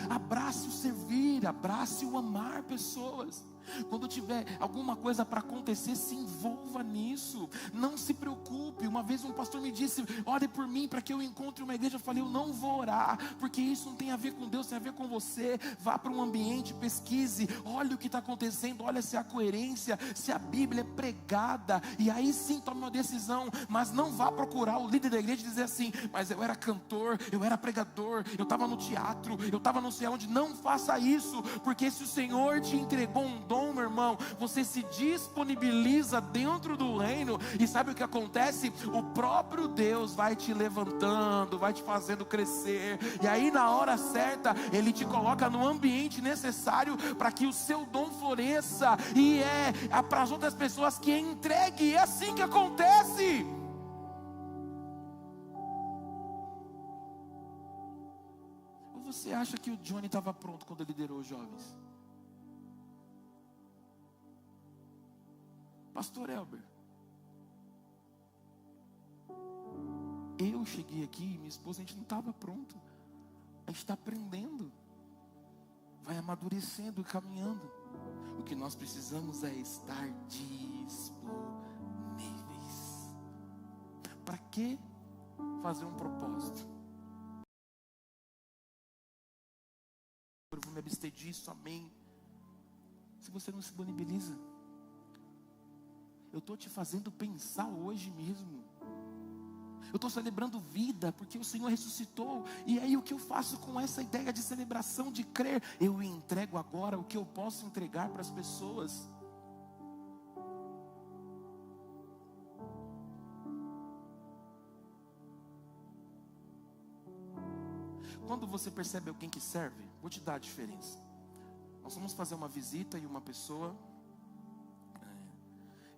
Abrace o servir, abrace o amar pessoas. Quando tiver alguma coisa para acontecer, se envolva nisso. Não se preocupe. Uma vez um pastor me disse: ore por mim para que eu encontre uma igreja. Eu falei: eu não vou orar, porque isso não tem a ver com Deus, tem a ver com você. Vá para um ambiente, pesquise, olhe o que está acontecendo, olha se há coerência, se a Bíblia é pregada, e aí sim tome uma decisão. Mas não vá procurar o líder da igreja e dizer assim: mas eu era cantor, eu era pregador, eu estava no teatro, eu estava não sei aonde. Não faça isso, porque se o Senhor te entregou um dom, meu irmão, você se disponibiliza dentro do reino, e sabe o que acontece? O próprio Deus vai te levantando, vai te fazendo crescer, e aí na hora certa, Ele te coloca no ambiente necessário para que o seu dom floresça, e é para as outras pessoas que entregue. É assim que acontece. Ou você acha que o Johnny estava pronto quando ele liderou os jovens? Pastor Elber, eu cheguei aqui, minha esposa, a gente não estava pronto. A gente está aprendendo, vai amadurecendo e caminhando. O que nós precisamos é estar disponíveis. Para que fazer um propósito? Eu vou me abster disso, amém. Se você não se disponibiliza, eu estou te fazendo pensar hoje mesmo. Eu estou celebrando vida, porque o Senhor ressuscitou. E aí o que eu faço com essa ideia de celebração, de crer? Eu entrego agora o que eu posso entregar para as pessoas. Quando você percebe alguém que serve, vou te dar a diferença. Nós vamos fazer uma visita e uma pessoa,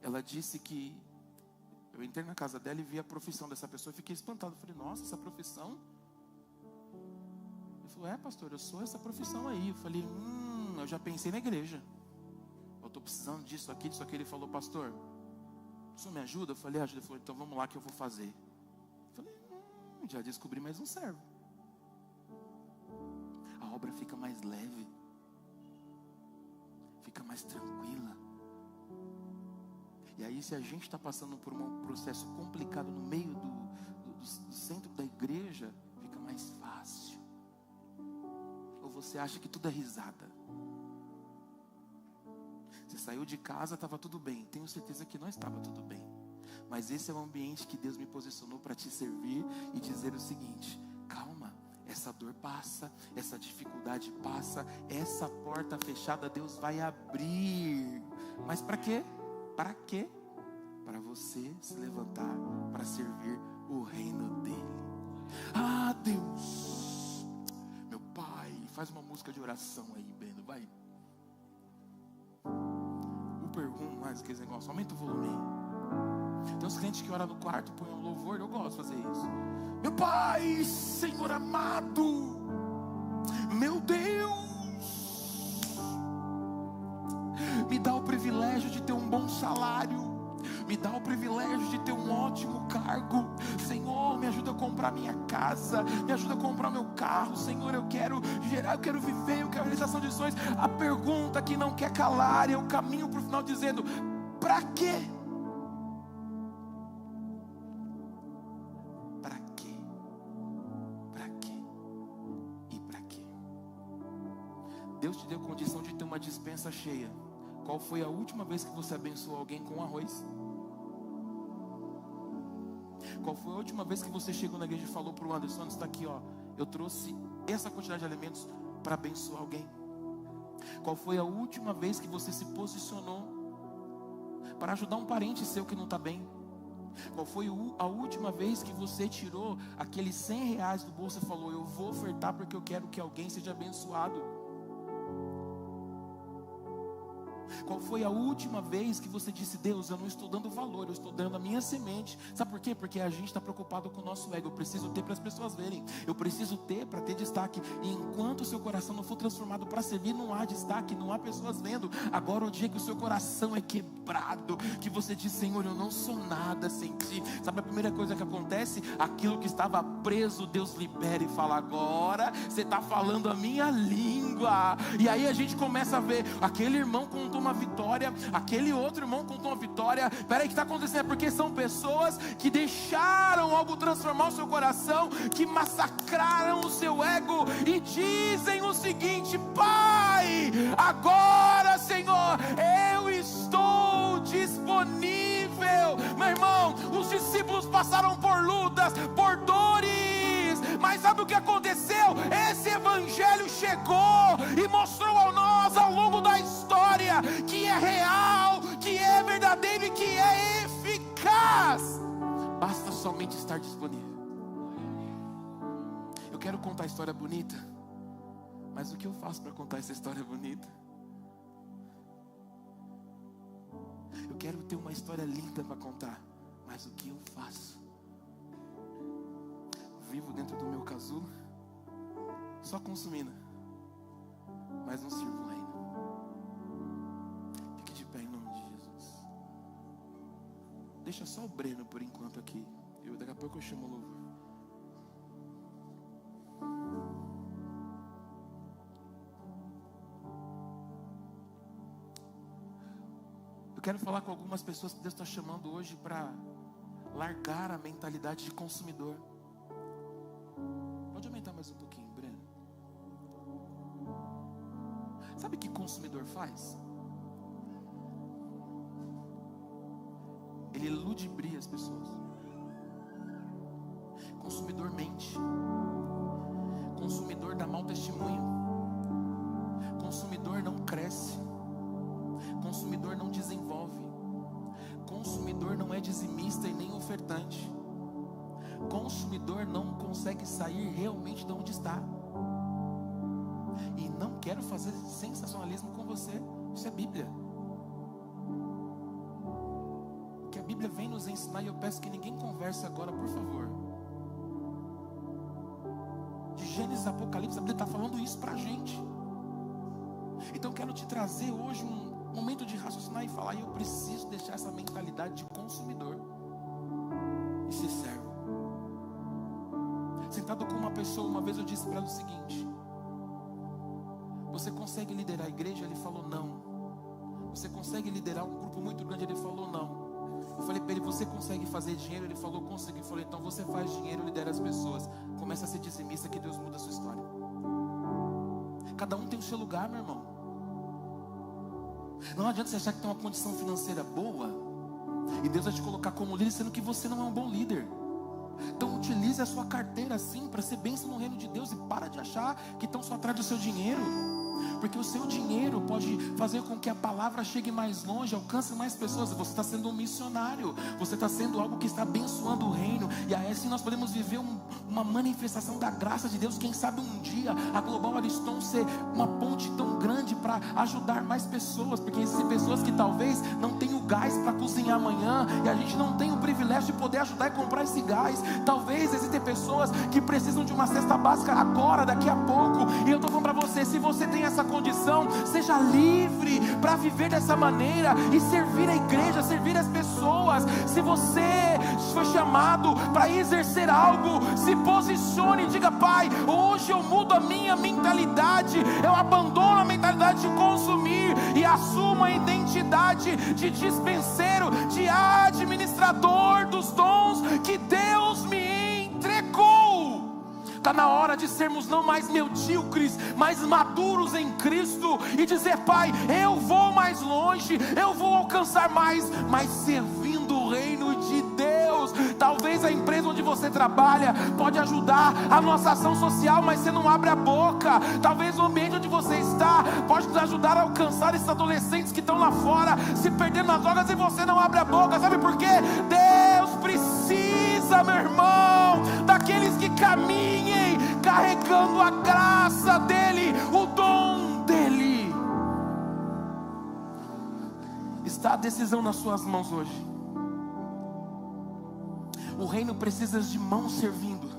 ela disse que, eu entrei na casa dela e vi a profissão dessa pessoa e fiquei espantado. Eu falei: nossa, essa profissão? Ele falou: é, pastor, eu sou essa profissão aí. Eu falei: eu já pensei na igreja. Eu estou precisando disso aqui, disso aqui. Ele falou: pastor, o senhor me ajuda? Eu falei: ajuda. Ele falou: então vamos lá que eu vou fazer. Eu falei: já descobri mais um servo. A obra fica mais leve. fica mais tranquila. E aí, se a gente está passando por um processo complicado no meio do centro da igreja, fica mais fácil. Ou você acha que tudo é risada? Você saiu de casa, estava tudo bem. Tenho certeza que não estava tudo bem. Mas esse é o ambiente que Deus me posicionou para te servir e dizer o seguinte: calma, essa dor passa, essa dificuldade passa, essa porta fechada Deus vai abrir. Mas para quê? Para quê? Para você se levantar para servir o reino dele. Ah, Deus, meu Pai, faz uma música de oração aí, Breno, vai. O pergunto mais que esse negócio, aumenta o volume. Tem uns crentes que oram no quarto, põem um louvor, eu gosto de fazer isso. Meu Pai, Senhor amado, meu Deus, me dá o privilégio de ter um bom salário, me dá o privilégio de ter um ótimo cargo. Senhor, me ajuda a comprar minha casa, me ajuda a comprar meu carro. Senhor, eu quero gerar, eu quero viver, eu quero realização de sonhos. A pergunta que não quer calar é o caminho para o final, dizendo: para quê? Para quê? Para quê? E para quê? Deus te deu condição de ter uma despensa cheia. Qual foi a última vez que você abençoou alguém com arroz? Qual foi a última vez que você chegou na igreja e falou para o Anderson: está aqui, ó, eu trouxe essa quantidade de alimentos para abençoar alguém? Qual foi a última vez que você se posicionou para ajudar um parente seu que não está bem? Qual foi a última vez que você tirou aqueles 100 reais do bolso e falou: eu vou ofertar porque eu quero que alguém seja abençoado? Qual foi a última vez que você disse: Deus, eu não estou dando valor, eu estou dando a minha semente? Sabe por quê? Porque a gente está preocupado com o nosso ego. Eu preciso ter para as pessoas verem, eu preciso ter para ter destaque. E enquanto o seu coração não for transformado para servir, não há destaque, não há pessoas vendo. Agora, o dia que o seu coração é quebrado, que você diz: Senhor, eu não sou nada sem ti. Sabe a primeira coisa que acontece? Aquilo que estava preso, Deus libera e fala: agora você está falando a minha língua. E aí a gente começa a ver, aquele irmão contou uma vitória, aquele outro irmão contou uma vitória. Peraí, o que está acontecendo? É porque são pessoas que deixaram algo transformar o seu coração, que massacraram o seu ego e dizem o seguinte: Pai, agora, Senhor, eu estou disponível. Meu irmão, os discípulos passaram por lutas, por dores, mas sabe o que aconteceu? Esse evangelho chegou e mostrou a nós ao longo da história que é real, que é verdadeiro e que é eficaz. Basta somente estar disponível. Eu quero contar a história bonita, mas o que eu faço para contar essa história bonita? Eu quero ter uma história linda para contar, mas o que eu faço? Vivo dentro do meu casulo, só consumindo, mas não sirvo o reino. Fique de pé em nome de Jesus. Deixa só o Breno por enquanto aqui. Daqui a pouco eu chamo o louvor. Eu quero falar com algumas pessoas que Deus está chamando hoje para largar a mentalidade de consumidor. Pode aumentar mais um pouquinho, Breno. Sabe o que consumidor faz? Ele ludibria as pessoas. Consumidor mente. Consumidor dá mau testemunho. Consumidor não cresce. Consumidor não desenvolve. Consumidor não é dizimista e nem ofertante. Consumidor não consegue sair realmente de onde está. E não quero fazer sensacionalismo com você. Isso é Bíblia. O que a Bíblia vem nos ensinar, e eu peço que ninguém converse agora, por favor. De Gênesis, Apocalipse, a Bíblia está falando isso para a gente. Então eu quero te trazer hoje um momento de raciocinar e falar: eu preciso deixar essa mentalidade de consumidor e ser servo. Sentado com uma pessoa, uma vez eu disse para ela o seguinte: você consegue liderar a igreja? Ele falou: não. você consegue liderar um grupo muito grande? Ele falou, não. Eu falei para ele, você consegue fazer dinheiro? Ele falou, consegui. Eu falei, então você faz dinheiro, lidera as pessoas. Começa a ser dizimista que Deus muda a sua história. Cada um tem o seu lugar, meu irmão. Não adianta você achar que tem uma condição financeira boa e Deus vai te colocar como líder, sendo que você não é um bom líder. Então utilize a sua carteira assim para ser bênção no reino de Deus, e para de achar que estão só atrás do seu dinheiro, porque o seu dinheiro pode fazer com que a palavra chegue mais longe, alcance mais pessoas. Você está sendo um missionário, você está sendo algo que está abençoando o reino, e aí assim nós podemos viver uma manifestação da graça de Deus. Quem sabe um dia a Global Ariston ser uma ponte tão grande para ajudar mais pessoas, porque existem pessoas que talvez não tenham gás para cozinhar amanhã, e a gente não tem o privilégio de poder ajudar e comprar esse gás. Talvez existem pessoas que precisam de uma cesta básica agora, daqui a pouco, e eu estou falando para você, se você tem essa condição, seja livre para viver dessa maneira e servir a igreja, servir as pessoas. Se você foi chamado para exercer algo, se posicione e diga, Pai, hoje eu mudo a minha mentalidade, eu abandono a mentalidade de consumir e assumo a identidade de dispenseiro, de administrador dos dons que Deus me entregou. Está na hora de sermos não mais medíocres, mas maduros em Cristo, e dizer, Pai, eu vou mais longe, eu vou alcançar mais, mas servindo o reino de Deus. Talvez a empresa onde você trabalha pode ajudar a nossa ação social, mas você não abre a boca. Talvez o ambiente onde você está pode nos ajudar a alcançar esses adolescentes que estão lá fora se perdendo nas drogas, e você não abre a boca. Sabe por quê? Deus precisa, meu irmão, daqueles que caminhem carregando a graça dele, o dom dele. Está a decisão nas suas mãos hoje. O reino precisa de mãos servindo,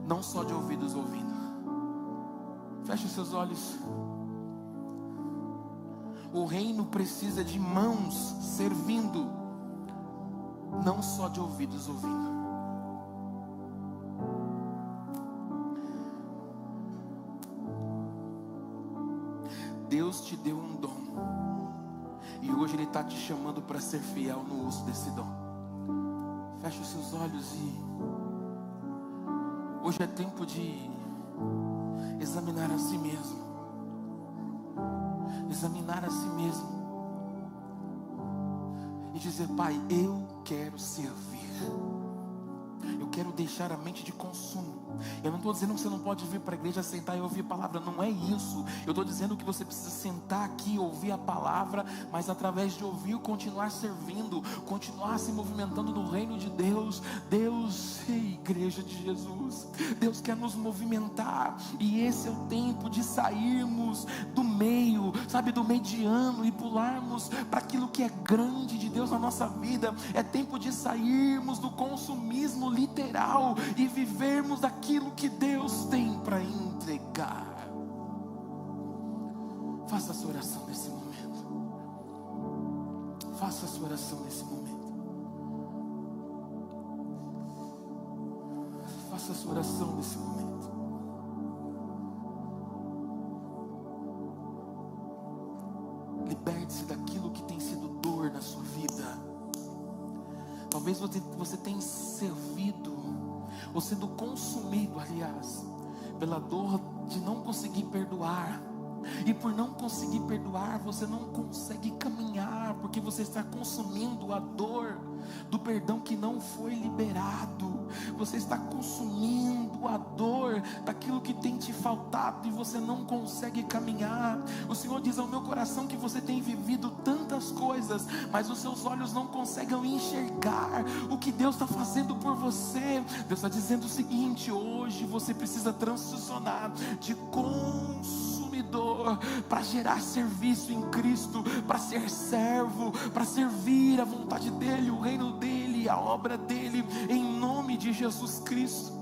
não só de ouvidos ouvindo. Feche os seus olhos. O reino precisa de mãos servindo, não só de ouvidos ouvindo. Deus te deu um dom, e hoje Ele está te chamando para ser fiel no uso desse dom. Feche os seus olhos e hoje é tempo de examinar a si mesmo. Examinar a si mesmo e dizer, Pai, eu quero servir. Eu quero deixar a mente de consumo. Eu não estou dizendo que você não pode vir para a igreja, sentar e ouvir a palavra. Não é isso. Eu estou dizendo que você precisa sentar aqui e ouvir a palavra, mas através de ouvir, continuar servindo, continuar se movimentando no reino de Deus. Deus, igreja de Jesus, Deus quer nos movimentar, e esse é o tempo de sairmos do meio, sabe, do mediano, e pularmos para aquilo que é grande de Deus na nossa vida. É tempo de sairmos do consumismo literal e vivermos daquilo que Deus tem para entregar. Faça a sua oração nesse momento. Faça a sua oração nesse momento. Faça a sua oração nesse momento. Liberte-se daquilo que tem sido dor na sua vida. Talvez você tenha servido, ou sendo consumido, aliás, pela dor de não conseguir perdoar. E por não conseguir perdoar, você não consegue caminhar, porque você está consumindo a dor do perdão que não foi liberado. Você está consumindo a dor daquilo que tem te faltado, e você não consegue caminhar. O Senhor diz ao meu coração que você tem vivido tantas coisas, mas os seus olhos não conseguem enxergar o que Deus está fazendo por você. Deus está dizendo o seguinte: hoje você precisa transicionar de consumidor para gerar serviço em Cristo, para ser servo, para servir a vontade dEle, o reino dEle, a obra dEle, em nome de Jesus Cristo.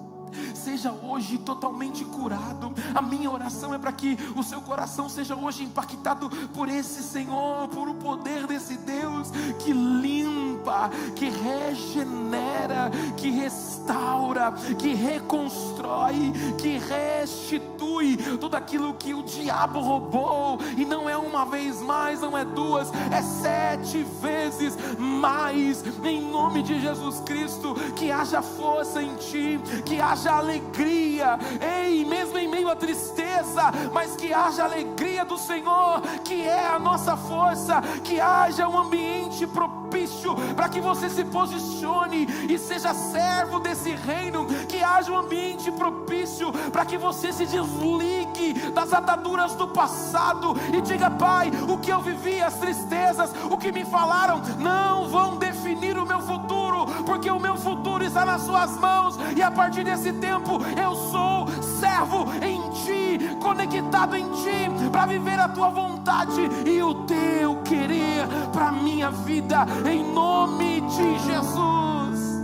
seja hoje totalmente curado. A minha oração é para que o seu coração seja hoje impactado por esse Senhor, por o poder desse Deus que limpa, que regenera, que restaura, que reconstrói, que restitui tudo aquilo que o diabo roubou. E não é uma vez mais, não é duas, é 7 vezes mais. Em nome de Jesus Cristo, que haja força em ti, que haja alegria, ei, mesmo em meio à tristeza, mas que haja alegria do Senhor, que é a nossa força. Que haja um ambiente propício para que você se posicione e seja servo desse reino. Que haja um ambiente propício para que você se desligue das ataduras do passado e diga: Pai, o que eu vivi, as tristezas, o que me falaram, não vão definir o meu futuro, porque o meu futuro está nas suas mãos. E a partir desse tempo eu sou servo em ti, conectado em ti, para viver a tua vontade e o teu querer para a minha vida, em nome de Jesus.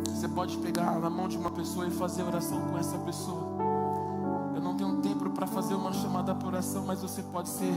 Você pode pegar na mão de uma pessoa e fazer oração com essa pessoa. Eu não tenho tempo para fazer uma chamada por oração, mas você pode ser